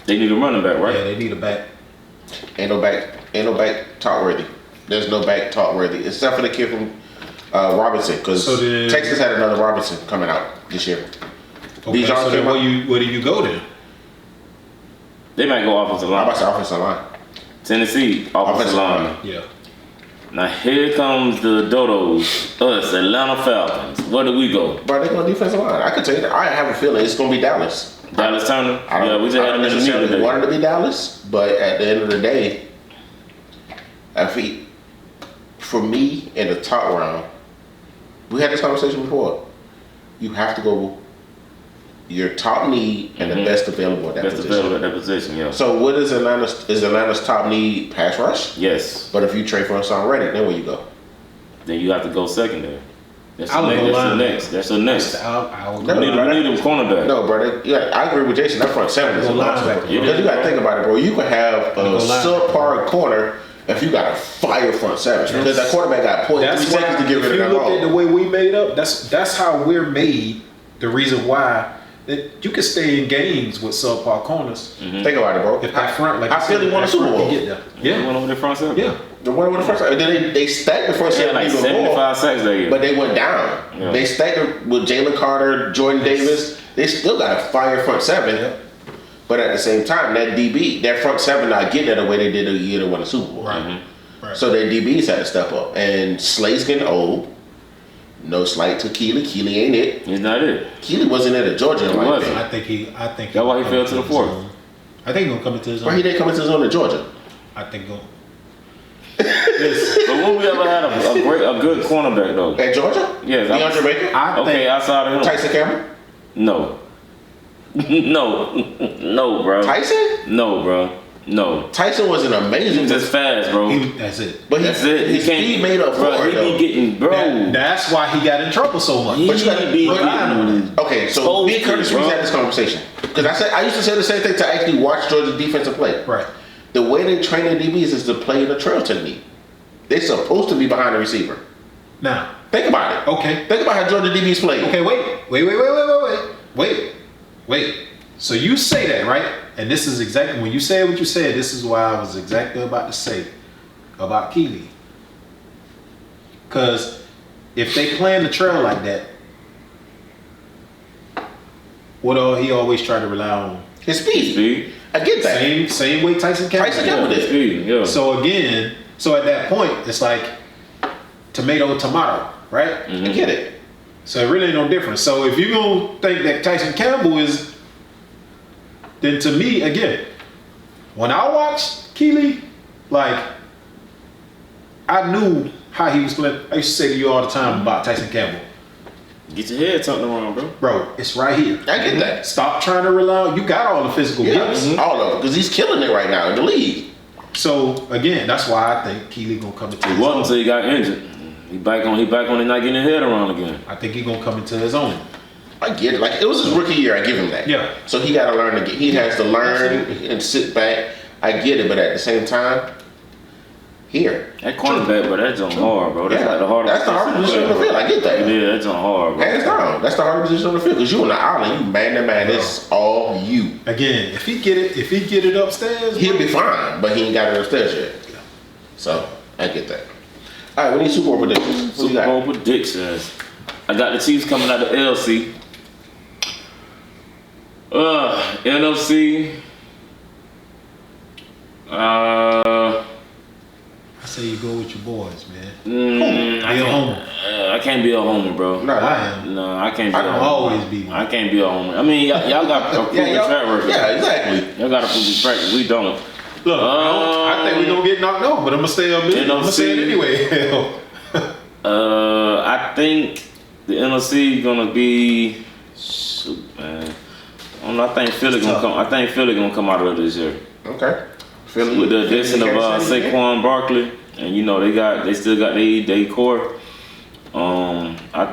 Speaker 1: They need a running back, right?
Speaker 3: Yeah, they need a back.
Speaker 2: Ain't no back talk worthy. There's no back talk worthy except for the kid from Robinson, because
Speaker 3: So then-
Speaker 2: Texas had another Robinson coming out this year.
Speaker 3: Okay,
Speaker 2: Bijan
Speaker 3: so then
Speaker 2: came out.
Speaker 3: where do you go then?
Speaker 1: They might go offensive
Speaker 2: How
Speaker 1: line.
Speaker 2: about the offensive line?
Speaker 1: Tennessee, offensive line.
Speaker 3: Yeah.
Speaker 1: Now here comes the Dodos, us, Atlanta Falcons. Where do we go?
Speaker 2: Bro, they're going defensive line. I could tell you that. I have a feeling it's going to be Dallas.
Speaker 1: Dallas Turner?
Speaker 2: I
Speaker 1: Yeah, we just had
Speaker 2: don't
Speaker 1: him in the meeting
Speaker 2: necessarily
Speaker 1: today.
Speaker 2: want it to be Dallas, but at the end of the day, for me in the top round, we had this conversation before. You have to go your top need and the best available at that
Speaker 1: Best
Speaker 2: position.
Speaker 1: available at that position, yeah.
Speaker 2: So what is Atlanta's top need? Pass rush.
Speaker 1: Yes.
Speaker 2: But if you trade for a Son Reddick, then where you go?
Speaker 1: Then you have to go secondary. That's
Speaker 3: I
Speaker 1: the
Speaker 3: would
Speaker 1: next.
Speaker 3: go
Speaker 1: That's the
Speaker 3: line.
Speaker 1: next. That's the next.
Speaker 3: I would
Speaker 2: No,
Speaker 3: go.
Speaker 1: We need a cornerback.
Speaker 2: No, brother. Yeah, I agree with Jason. That front seven is a
Speaker 3: Go
Speaker 2: monster.
Speaker 3: linebacker.
Speaker 2: Because you got to think about it, bro. You could have a
Speaker 3: Go linebacker.
Speaker 2: subpar corner if you got a fire front seven. Because that quarterback got 0.3
Speaker 3: That's
Speaker 2: seconds
Speaker 3: why,
Speaker 2: to get rid
Speaker 3: if
Speaker 2: of
Speaker 3: you
Speaker 2: that
Speaker 3: look
Speaker 2: ball.
Speaker 3: at the way we made up, that's how we're made. The reason why that you can stay in games with subpar corners.
Speaker 2: Think about it, bro.
Speaker 3: If that front, like
Speaker 2: I feel he won a Super Bowl.
Speaker 3: Get there.
Speaker 1: Yeah.
Speaker 3: Yeah,
Speaker 1: Went over the front seven.
Speaker 3: yeah.
Speaker 2: The one with the first time. Then they stacked the front
Speaker 1: Yeah,
Speaker 2: seven
Speaker 1: like
Speaker 2: even
Speaker 1: 75
Speaker 2: more.
Speaker 1: sacks that year.
Speaker 2: But they went down.
Speaker 1: Yeah.
Speaker 2: They stacked it with Jalen Carter, Jordan Davis. They still got a fire front seven.
Speaker 3: Yeah.
Speaker 2: But at the same time, that DB, that front seven not getting it the way they did the year they won the Super Bowl.
Speaker 3: Right. Right.
Speaker 2: So their DBs had to step up. And Slade's getting old. No slight to Keely. Keely ain't it.
Speaker 1: He's not it.
Speaker 2: Keely wasn't at Georgia in
Speaker 1: He
Speaker 2: my
Speaker 1: wasn't.
Speaker 2: opinion.
Speaker 3: I think he.
Speaker 1: That's why he fell to the fourth.
Speaker 3: I think he's gonna come into his own.
Speaker 2: Why he didn't come into his own in Georgia?
Speaker 3: I think he'll.
Speaker 1: But when we ever had a good cornerback though?
Speaker 2: At Georgia?
Speaker 1: Yes.
Speaker 2: DeAndre Baker?
Speaker 1: Okay, outside of him.
Speaker 2: Tyson Campbell?
Speaker 1: No. No. No, bro.
Speaker 2: Tyson?
Speaker 1: No, bro. No.
Speaker 2: Tyson was an amazing.
Speaker 1: He's just fast, bro.
Speaker 3: That's it.
Speaker 2: But
Speaker 1: That's it.
Speaker 2: His speed made up for it.
Speaker 1: He be getting, bro.
Speaker 3: That's why he got in trouble so much.
Speaker 1: He
Speaker 2: But you gotta
Speaker 1: be
Speaker 3: relying on
Speaker 1: getting.
Speaker 3: it.
Speaker 2: Okay, so me and Curtis Reeves had this conversation because I used to say the same thing to actually watch Georgia's defensive play.
Speaker 3: Right.
Speaker 2: The way they train their DBs is to play the trail technique. They're supposed to be behind the receiver.
Speaker 3: Now,
Speaker 2: Think about it.
Speaker 3: okay.
Speaker 2: Think about how Georgia DBs play.
Speaker 3: Okay, wait. So you say that, right? And this is exactly, when you said what you said, this is what I was exactly about to say about Keely. Because if they plan the trail like that, what he always try to rely on?
Speaker 2: His speed.
Speaker 1: Speed.
Speaker 2: I get that.
Speaker 3: Same way Tyson Campbell.
Speaker 2: Tyson Campbell did.
Speaker 1: Speed, yeah.
Speaker 3: So again, at that point, it's like tomato, right?
Speaker 2: I get it.
Speaker 3: So it really ain't no difference. So if you gonna think that Tyson Campbell is, then to me, again, when I watched Keely, like, I knew how he was playing. I used to say to you all the time about Tyson Campbell.
Speaker 1: Get your head tucked around, bro.
Speaker 3: Bro, it's right here.
Speaker 2: I get that.
Speaker 3: Stop trying to rely on, you got all the physical gifts.
Speaker 2: All of it, because he's killing it right now in the league.
Speaker 3: So again, that's why I think Keely gonna come into
Speaker 1: He
Speaker 3: his
Speaker 1: wasn't
Speaker 3: own.
Speaker 1: until he got injured. He back on and not getting his head around again.
Speaker 3: I think he gonna come into his own.
Speaker 2: I get it. Like, it was his rookie year. I give him that.
Speaker 3: Yeah.
Speaker 2: So he got to learn to get. He has to learn and sit back. I get it, but at the same time, here.
Speaker 1: That cornerback, bro, that's on hard, bro. That's like the hardest.
Speaker 2: That's the hardest position on the field. I get that.
Speaker 1: Yeah, that's on hard, bro.
Speaker 2: Hands down. That's the hardest position on the field because you on the island, you man to man. It's all you.
Speaker 3: Again, if he get it upstairs,
Speaker 2: He'll be fine, but he ain't got it upstairs yet. So I get that. All right, we need Super Bowl predictions. What you
Speaker 1: Super
Speaker 2: got?
Speaker 1: Bowl predictions. I got the Chiefs coming out of the LC. NFC.
Speaker 3: I say you go with your boys, man.
Speaker 1: I
Speaker 3: Be a homer.
Speaker 1: I can't be a homer, bro.
Speaker 2: No,
Speaker 3: I am.
Speaker 1: No, I can't be
Speaker 2: I
Speaker 1: a
Speaker 2: don't
Speaker 1: homer.
Speaker 3: always be one.
Speaker 1: I can't be a homer. I mean, y'all got a proven track record.
Speaker 2: Yeah, exactly.
Speaker 1: Y'all got a proven track record. We don't.
Speaker 3: Look, I think we're gonna get knocked off, but I'm gonna stay up. I'm gonna say it anyway.
Speaker 1: I think the NFC gonna be shoot, man. I don't know. I think Philly gonna come. I think Philly gonna come out of it this year
Speaker 2: Okay. Philly
Speaker 1: with the addition of
Speaker 2: Kansas City,
Speaker 1: Saquon Barkley, and you know they still got they core. I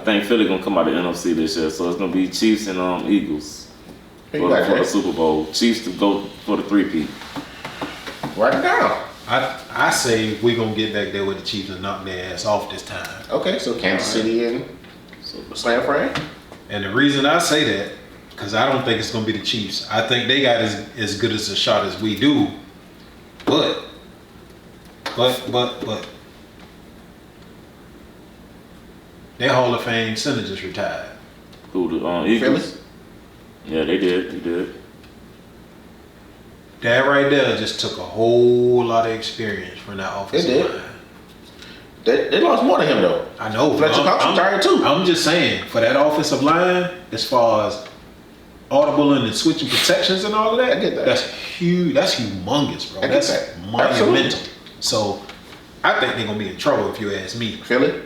Speaker 1: think Philly gonna come out of the NFC this year, so it's gonna be Chiefs and Eagles
Speaker 2: Who
Speaker 1: for
Speaker 2: you got,
Speaker 1: the
Speaker 2: Jay?
Speaker 1: Super Bowl. Chiefs to go for the 3-peat.
Speaker 2: Write it down.
Speaker 3: I say we're gonna get back there with the Chiefs and knock their ass off this time.
Speaker 2: Okay, so Kansas City and San Fran.
Speaker 3: And the reason I say that, because I don't think it's gonna be the Chiefs. I think they got as good as a shot as we do. But their Hall of Fame center just retired.
Speaker 1: Who the Eagles?
Speaker 2: Philly?
Speaker 1: Yeah, they did. They did.
Speaker 3: That right there just took a whole lot of experience from that offensive
Speaker 2: It did.
Speaker 3: line.
Speaker 2: They lost more than him though.
Speaker 3: I know.
Speaker 2: Fletcher Cox retired too.
Speaker 3: I'm just saying, for that offensive line, as far as audible and switching protections and all of that,
Speaker 2: I get that.
Speaker 3: that's huge. That's humongous, bro.
Speaker 2: I get
Speaker 3: That's
Speaker 2: that.
Speaker 3: monumental.
Speaker 2: Absolutely.
Speaker 3: So I think they're gonna be in trouble if you ask me.
Speaker 2: Philly.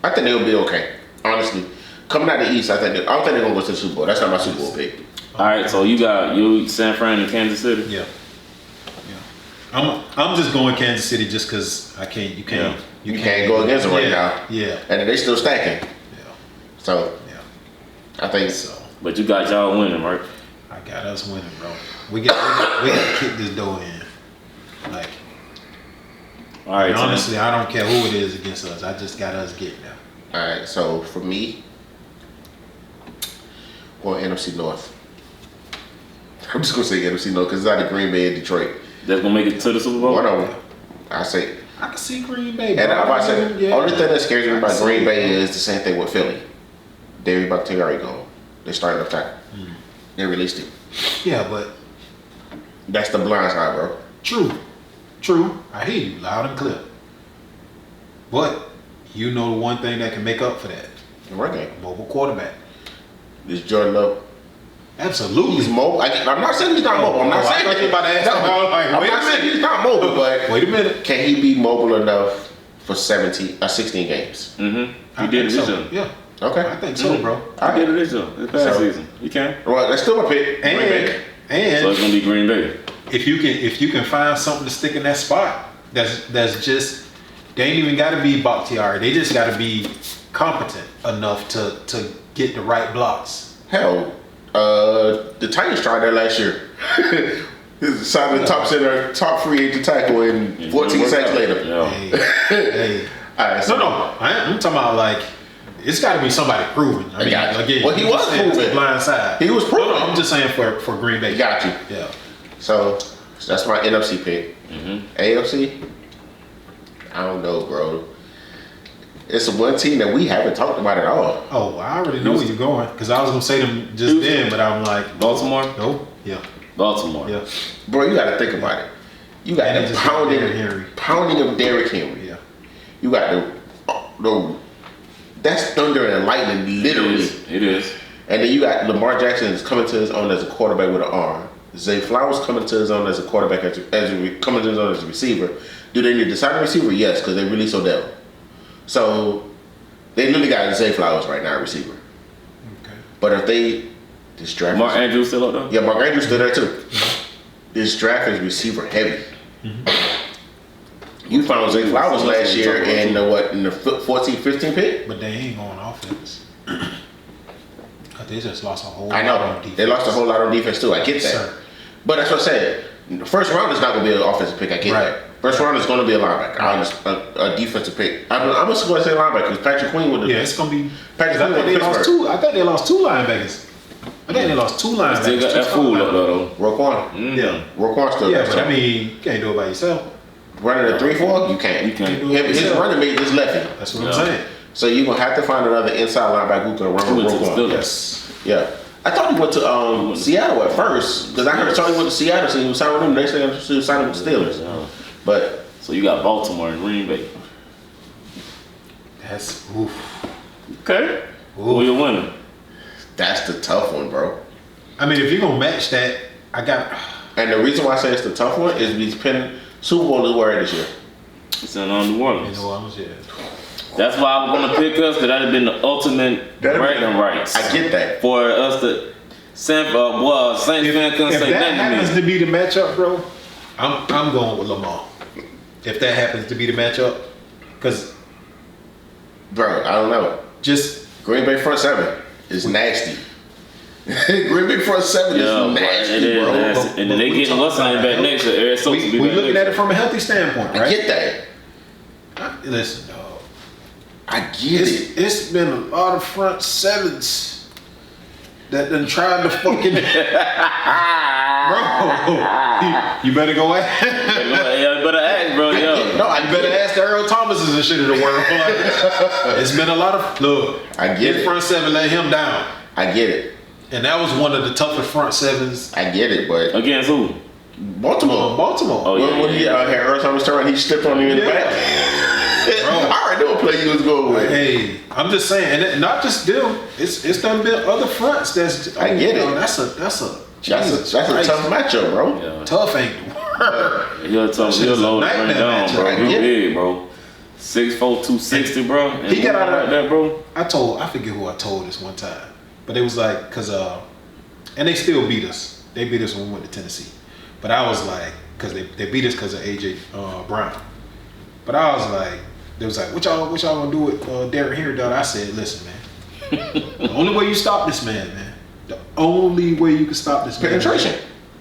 Speaker 2: I think they'll be okay. Honestly, coming out of the East, I don't think they're gonna go to the Super Bowl. That's not my Super Bowl pick.
Speaker 1: All right, so you got San Fran and Kansas City.
Speaker 3: Yeah. I'm just going Kansas City just because I can't. You can't.
Speaker 2: You can't go against them right now.
Speaker 3: Yeah.
Speaker 2: And they still stacking.
Speaker 3: Yeah.
Speaker 2: So
Speaker 3: Yeah.
Speaker 2: I think
Speaker 3: So
Speaker 1: But you got y'all winning, right?
Speaker 3: I got us winning, bro. We got to kick this door in. Like,
Speaker 1: All right,
Speaker 3: and honestly, I don't care who it is against us. I just got us getting there.
Speaker 2: All right. So for me, going NFC North. I'm just gonna say NFC North because it's out of Green Bay and Detroit.
Speaker 1: that's gonna make it to the Super Bowl.
Speaker 2: One of them. I say.
Speaker 3: I can see Green Bay, bro.
Speaker 2: And I'm about to say,
Speaker 3: Yeah.
Speaker 2: only thing that scares me
Speaker 3: I
Speaker 2: about
Speaker 3: see
Speaker 2: Green
Speaker 3: it.
Speaker 2: Bay is the same thing with Philly. They're about to already gone. They started up time. They released it.
Speaker 3: Yeah, but
Speaker 2: That's the blind side, bro.
Speaker 3: true. I hear you loud and clear. But you know the one thing that can make up for that:
Speaker 2: The run game.
Speaker 3: mobile quarterback.
Speaker 2: Is Jordan Love?
Speaker 3: Absolutely.
Speaker 2: He's mobile. I'm not saying he's not mobile. I'm not
Speaker 3: I
Speaker 2: saying
Speaker 3: thought you were about to ask
Speaker 2: No,
Speaker 3: me. I was like,
Speaker 2: I'm
Speaker 3: wait a
Speaker 2: not saying
Speaker 3: minute.
Speaker 2: he's not mobile, but
Speaker 3: Wait a minute.
Speaker 2: can he be mobile enough for 16 games?
Speaker 1: Mm-hmm.
Speaker 3: I
Speaker 1: He did it
Speaker 3: think
Speaker 1: this
Speaker 3: so.
Speaker 1: year.
Speaker 3: Yeah,
Speaker 2: Okay.
Speaker 3: I think so, bro.
Speaker 1: He did it this year. This past
Speaker 2: So-
Speaker 1: season. He can.
Speaker 2: Well, that's still my pick. Green Bay.
Speaker 3: And
Speaker 1: So it's gonna be Green Bay.
Speaker 3: if you can find something to stick in that spot, that's just they ain't even got to be Bakhtiari. They just got to be competent enough to get the right blocks.
Speaker 2: Hell, the Titans tried that last year. Signed the top free agent tackle, and 14 sacks later.
Speaker 1: Yeah.
Speaker 3: Hey.
Speaker 2: All right, so
Speaker 3: I'm talking about like it's got to be somebody proven. I mean, again,
Speaker 2: well, he was proven.
Speaker 3: Blind side.
Speaker 2: He was proven.
Speaker 3: No, I'm just saying for Green Bay.
Speaker 2: Got you.
Speaker 3: Yeah.
Speaker 2: So that's my NFC pick.
Speaker 1: Mm-hmm.
Speaker 2: AFC, I don't know, bro. It's the one team that we haven't talked about at all.
Speaker 3: Oh, I already know where you're going because I was gonna say them just then, but I'm like
Speaker 1: Baltimore.
Speaker 3: No. Yeah.
Speaker 1: Baltimore.
Speaker 3: Yeah.
Speaker 2: Bro, you got to think about it. You got
Speaker 3: And
Speaker 2: the
Speaker 3: they just got Derrick
Speaker 2: pounding
Speaker 3: Henry.
Speaker 2: of Derrick Henry.
Speaker 3: Yeah.
Speaker 2: You got the that's thunder and lightning, literally.
Speaker 1: It is.
Speaker 2: And then you got Lamar Jackson is coming to his own as a quarterback with an arm. Zay Flowers coming to his own as a quarterback, coming to his own as a receiver. Do they need to sign a receiver? Yes, because they released Odell. So they literally got Zay Flowers right now, receiver.
Speaker 3: Okay.
Speaker 2: But if this draft,
Speaker 1: Mark Andrews still up though?
Speaker 2: yeah, Mark Andrews still there too. This draft is receiver heavy. You found Zay Flowers last year in the 14, 15 pick.
Speaker 3: But they ain't going offense. They just lost a whole
Speaker 2: I
Speaker 3: lot
Speaker 2: know
Speaker 3: on defense.
Speaker 2: they lost a whole lot on defense too. I get that,
Speaker 3: Sir.
Speaker 2: but that's what I said. The first round is not going to be an offensive pick. I get
Speaker 3: Right.
Speaker 2: that. First round is going to be a linebacker, a defensive pick. I'm just going to say linebacker because Patrick Queen would.
Speaker 3: Yeah, it's gonna be.
Speaker 2: Patrick
Speaker 3: I
Speaker 2: Queen
Speaker 3: think
Speaker 2: with
Speaker 3: they lost
Speaker 2: Pittsburgh.
Speaker 3: two. I think they lost two linebackers. I think they lost two linebackers.
Speaker 1: Still got that fool up though.
Speaker 2: Roquan.
Speaker 3: Yeah.
Speaker 2: Roquan still
Speaker 3: Yeah,
Speaker 2: there.
Speaker 3: but I mean, you can't do it by yourself.
Speaker 2: Running a 3-4, you can't.
Speaker 1: You can't.
Speaker 3: do it
Speaker 2: His
Speaker 3: yourself.
Speaker 2: running mate is lefty,
Speaker 3: That's what
Speaker 1: Yeah.
Speaker 3: I'm saying.
Speaker 2: so you're gonna have to find another inside linebacker who can run
Speaker 1: Who
Speaker 2: with
Speaker 1: went to the
Speaker 2: Roquan.
Speaker 1: Steelers?
Speaker 3: Yes.
Speaker 2: Yeah. I thought he went to Seattle at first because I heard Tony went to Seattle, so he was signing with them. Next thing he was signing with the Steelers.
Speaker 1: Yeah.
Speaker 2: But
Speaker 1: So you got Baltimore and Green Bay.
Speaker 3: That's oof.
Speaker 1: Okay. Who you winning?
Speaker 2: that's the tough one, bro.
Speaker 3: I mean, if you're gonna match that, I got.
Speaker 2: And the reason why I say it's the tough one is because Super Bowl is where it is this year.
Speaker 1: It's in New
Speaker 3: You
Speaker 1: Orleans.
Speaker 3: know, I'm just.
Speaker 1: That's why I'm gonna pick us, because that'd have been the ultimate bragging rights.
Speaker 2: I get that.
Speaker 1: For us to Saint fan couldn't
Speaker 3: If
Speaker 1: say
Speaker 3: that happens
Speaker 1: nothing to
Speaker 3: to
Speaker 1: me.
Speaker 3: be the matchup, bro, I'm going with Lamar. If that happens to be the matchup, because
Speaker 2: Bro, I don't know.
Speaker 3: just
Speaker 2: Green Bay front seven is nasty. Green Bay front seven
Speaker 1: Yeah,
Speaker 2: is
Speaker 1: but
Speaker 2: nasty,
Speaker 1: it is
Speaker 2: bro.
Speaker 1: nasty. And then they getting what's name back next year. Eric Stokes will be
Speaker 3: we
Speaker 1: back
Speaker 3: looking
Speaker 1: next
Speaker 3: at it from a healthy standpoint,
Speaker 2: I
Speaker 3: right?
Speaker 2: get that.
Speaker 3: Listen, dog.
Speaker 2: I get it.
Speaker 3: It's been a lot of front sevens that done tried to fucking. Bro, you better go ahead.
Speaker 1: Yeah, you better ask, bro. Yo.
Speaker 2: No, I
Speaker 3: You better ask the Earl Thomases and shit of the world. It's been a lot of look.
Speaker 2: I get
Speaker 3: his
Speaker 2: it.
Speaker 3: front seven let him down,
Speaker 2: I get it.
Speaker 3: and that was one of the toughest front sevens.
Speaker 2: I get it, but
Speaker 1: Against who?
Speaker 2: Baltimore.
Speaker 3: Baltimore.
Speaker 1: Oh, yeah.
Speaker 2: When he had Earl Thomas turn, he stepped on you in the
Speaker 3: Yeah.
Speaker 2: back.
Speaker 3: Bro.
Speaker 2: I already know what play you was going with.
Speaker 3: Hey, I'm just saying, and not just them. It's done been other fronts. That's
Speaker 2: I get it.
Speaker 3: That's a
Speaker 2: That's
Speaker 3: Jesus
Speaker 2: a
Speaker 3: Christ.
Speaker 2: tough matchup, bro.
Speaker 1: Yeah.
Speaker 3: tough ain't the word.
Speaker 1: He'll tough.
Speaker 3: Shit
Speaker 1: He'll
Speaker 3: is a
Speaker 1: load the ring
Speaker 3: nightmare
Speaker 1: down,
Speaker 3: matchup.
Speaker 1: bro.
Speaker 2: I
Speaker 1: He
Speaker 2: get it.
Speaker 1: big, bro. 6'4", 260, bro. And
Speaker 3: He got out of
Speaker 1: like that, bro.
Speaker 3: I forget who I told this one time, but it was like, and they still beat us. They beat us when we went to Tennessee, but I was like, because they beat us because of AJ Brown. But I was like, they was like, what y'all gonna do with Derrick Henry, dog? I said, listen, man, the only way you stop this man, the only way you can stop this man,
Speaker 2: Penetration.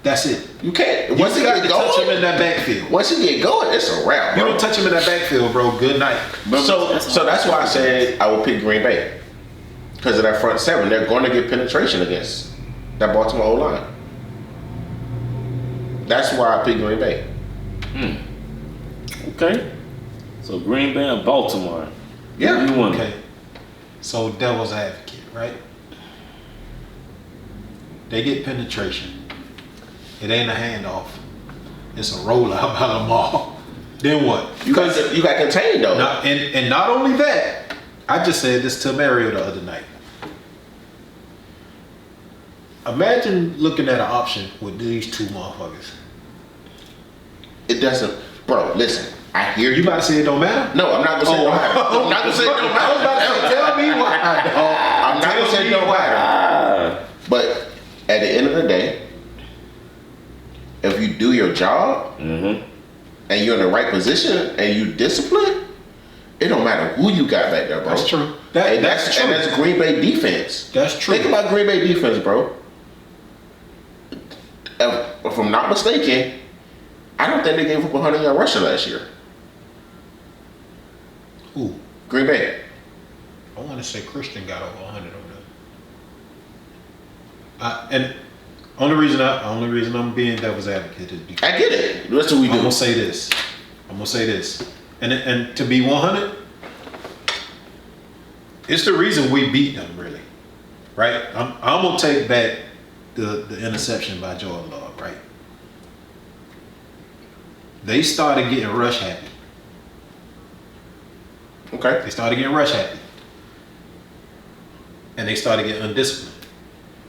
Speaker 3: that's it.
Speaker 2: You can't.
Speaker 3: You
Speaker 2: Once he
Speaker 3: got
Speaker 2: get
Speaker 3: to touch him in
Speaker 2: going,
Speaker 3: that backfield.
Speaker 2: once he get going, it's a wrap,
Speaker 3: You
Speaker 2: bro.
Speaker 3: don't touch him in that backfield, bro. Good night.
Speaker 2: So that's why I said I would pick Green Bay because of that front seven. They're going to get penetration against that Baltimore O line. That's why I pick Green Bay.
Speaker 1: Okay. So Green Bay and Baltimore.
Speaker 2: Yeah.
Speaker 1: You won.
Speaker 3: Okay. So devil's advocate, right? They get penetration. It ain't a handoff. It's a rollout by Lamar. Then what?
Speaker 2: You got contained though.
Speaker 3: And not only that, I just said this to Mario the other night. Imagine looking at an option with these two motherfuckers.
Speaker 2: It doesn't, bro. Listen, I hear
Speaker 3: You
Speaker 2: you.
Speaker 3: about to say it don't matter?
Speaker 2: No, I'm not gonna say it don't matter. No, I'm not gonna say it don't
Speaker 3: I was about to say,
Speaker 2: matter.
Speaker 3: tell me why.
Speaker 2: I'm not gonna say it don't matter.
Speaker 1: Ah.
Speaker 2: But at the end of the day, do your job and you're in the right position and you discipline, it don't matter who you got back there, bro.
Speaker 3: That's true.
Speaker 2: That's true. And that's Green Bay defense.
Speaker 3: That's true.
Speaker 2: Think about Green Bay defense, bro. If I'm not mistaken, I don't think they gave up 100-yard rusher last year.
Speaker 3: Who?
Speaker 2: Green Bay.
Speaker 3: I want to say Christian got over 100 over there. And only reason I'm being devil's advocate is because
Speaker 2: I get it. That's what we do.
Speaker 3: I'm gonna say this. And to be 100, it's the reason we beat them, really, right? I'm gonna take back the interception by Jordan Love, right? They started getting rush happy.
Speaker 2: Okay.
Speaker 3: They started getting rush happy. And they started getting undisciplined.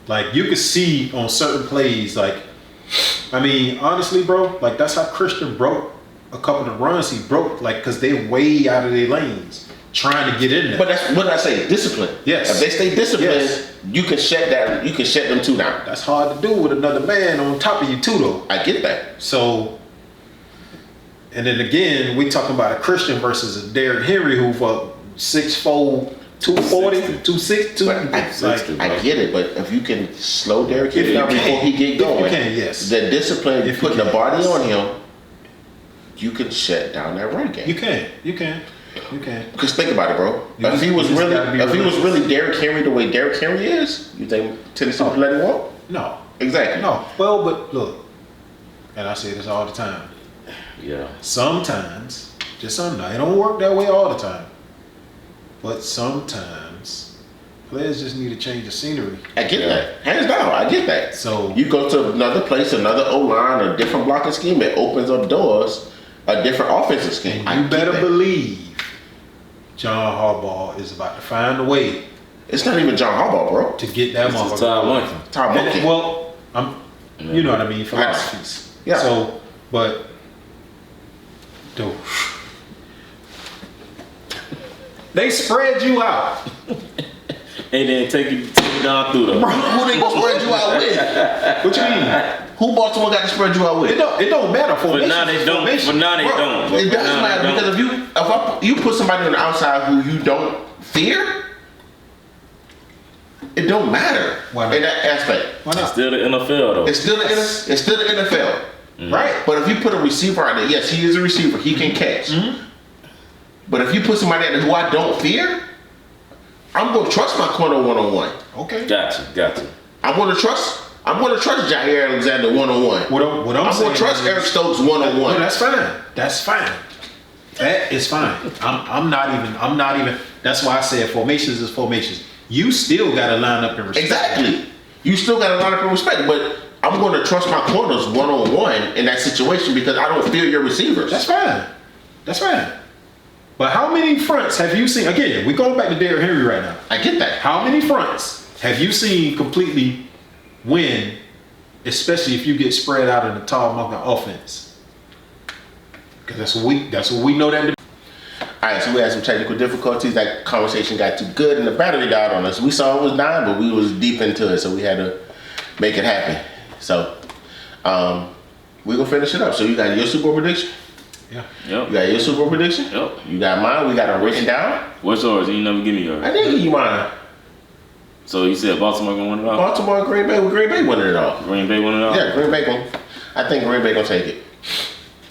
Speaker 3: Like, you could see on certain plays, like, I mean, honestly, bro, like, that's how Christian broke a couple of runs. He broke, like, because they're way out of their lanes trying to get in there.
Speaker 2: But that's what I say, discipline.
Speaker 3: Yes.
Speaker 2: If they stay disciplined,
Speaker 3: Yes.
Speaker 2: you can shut them two down.
Speaker 3: That's hard to do with another man on top of you, too, though.
Speaker 2: I get that.
Speaker 3: So, and then again, we talking about a Christian versus a Derrick Henry who for 6'4", 240, 260,
Speaker 2: I get it, but if you can slow Derrick Henry down before he get going,
Speaker 3: you can, yes.
Speaker 2: The discipline,
Speaker 3: If you
Speaker 2: putting the
Speaker 3: can,
Speaker 2: body
Speaker 3: yes.
Speaker 2: on him, you can shut down that run game.
Speaker 3: You can.
Speaker 2: Because think about it, bro.
Speaker 3: You
Speaker 2: If he was
Speaker 3: just gotta be
Speaker 2: really Derrick Henry the way Derrick Henry is, you think Tennessee would let him walk?
Speaker 3: No.
Speaker 2: Exactly.
Speaker 3: No. Well, but look, and I say this all the time.
Speaker 1: Yeah.
Speaker 3: Sometimes, just sometimes, it don't work that way all the time. But sometimes, players just need to change the scenery.
Speaker 2: I get that. Hands down, I get that.
Speaker 3: So
Speaker 2: you go to another place, another O-line, a different blocking scheme, it opens up doors, a different offensive scheme.
Speaker 3: you better believe John Harbaugh is about to find a way
Speaker 2: It's not even John Harbaugh, bro.
Speaker 3: to get that
Speaker 1: This is
Speaker 3: motherfucker.
Speaker 1: Todd Monkey.
Speaker 2: Todd
Speaker 3: And
Speaker 2: Monkey.
Speaker 3: well, you know what I mean, philosophies.
Speaker 2: Yeah.
Speaker 3: So, but, dude, they spread you out.
Speaker 1: And then take you down through the.
Speaker 2: Who they gonna spread you out with?
Speaker 3: What you mean?
Speaker 2: Who Baltimore got to spread you out with?
Speaker 3: It don't matter.
Speaker 1: But now they don't. But now they
Speaker 2: Bro,
Speaker 1: don't.
Speaker 2: it doesn't matter because if you put somebody on the outside who you don't fear, it don't matter.
Speaker 3: Why not?
Speaker 2: In that aspect.
Speaker 3: Why
Speaker 1: It's
Speaker 3: not?
Speaker 1: still the NFL though.
Speaker 2: It's still the NFL, right? But if you put a receiver out there, yes, he is a receiver. He can catch. But if you put somebody out there who I don't fear, I'm gonna trust my corner one-on-one.
Speaker 3: Okay.
Speaker 1: Gotcha.
Speaker 2: I'm gonna trust Jair Alexander one-on-one.
Speaker 3: What I'm
Speaker 2: I'm
Speaker 3: saying
Speaker 2: gonna trust
Speaker 3: is-
Speaker 2: Eric Stokes
Speaker 3: No,
Speaker 2: one-on-one.
Speaker 3: that's fine. That's fine. That is fine. I'm not even. That's why I said formations is formations. You still got to line up and respect.
Speaker 2: Exactly. You still got a lot of respect, but I'm going to trust my corners one-on-one in that situation because I don't fear your receivers.
Speaker 3: That's fine. But how many fronts have you seen? Again, we're going back to Derrick Henry right now.
Speaker 2: I get that.
Speaker 3: How many fronts have you seen completely win, especially if you get spread out in the tall monkey offense? Because that's what we know that.
Speaker 2: All right, so we had some technical difficulties. That conversation got too good and the battery died on us. We saw it was dying, but we was deep into it, so we had to make it happen. So we're going to finish it up. So you got your Super Bowl prediction?
Speaker 3: Yeah.
Speaker 1: Yep.
Speaker 2: You got your Super Bowl prediction?
Speaker 1: Yep.
Speaker 2: You got mine. We got them written down.
Speaker 1: What's yours? You never give me yours.
Speaker 2: I didn't give you mine.
Speaker 1: So you said Baltimore gonna win it all?
Speaker 2: Baltimore and Green Bay. Well, Green Bay winning it all.
Speaker 1: Green Bay win it all?
Speaker 2: Yeah, Green Bay going. I think Green Bay gonna take it.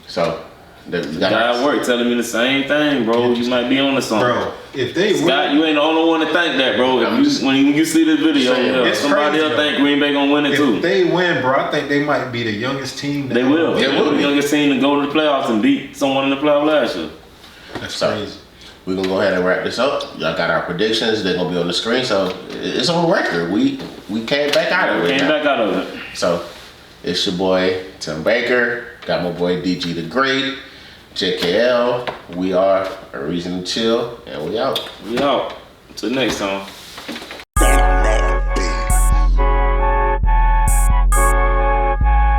Speaker 2: So,
Speaker 1: God work telling me the same thing, bro. You might be on to something.
Speaker 3: Bro, if they
Speaker 1: Scott, you ain't the only one to think that, bro. When you see this video,
Speaker 2: It's
Speaker 1: somebody
Speaker 3: crazy,
Speaker 1: else
Speaker 3: though.
Speaker 1: think Green Bay gonna win it too.
Speaker 3: if they win, bro, I think they might be the youngest team.
Speaker 1: They will.
Speaker 2: They will
Speaker 1: the
Speaker 2: be.
Speaker 1: youngest team to go to the playoffs and beat someone in the playoff last year.
Speaker 3: That's
Speaker 2: So,
Speaker 3: crazy.
Speaker 2: we're gonna go ahead and wrap this up. Y'all got our predictions. They're gonna be on the screen. So it's on record. We came back out of it.
Speaker 1: Came
Speaker 2: now.
Speaker 1: back out of it.
Speaker 2: So it's your boy Tim Baker. Got my boy DG the Great. JKL. We are a reason to chill, and we out.
Speaker 1: We out. Till next time.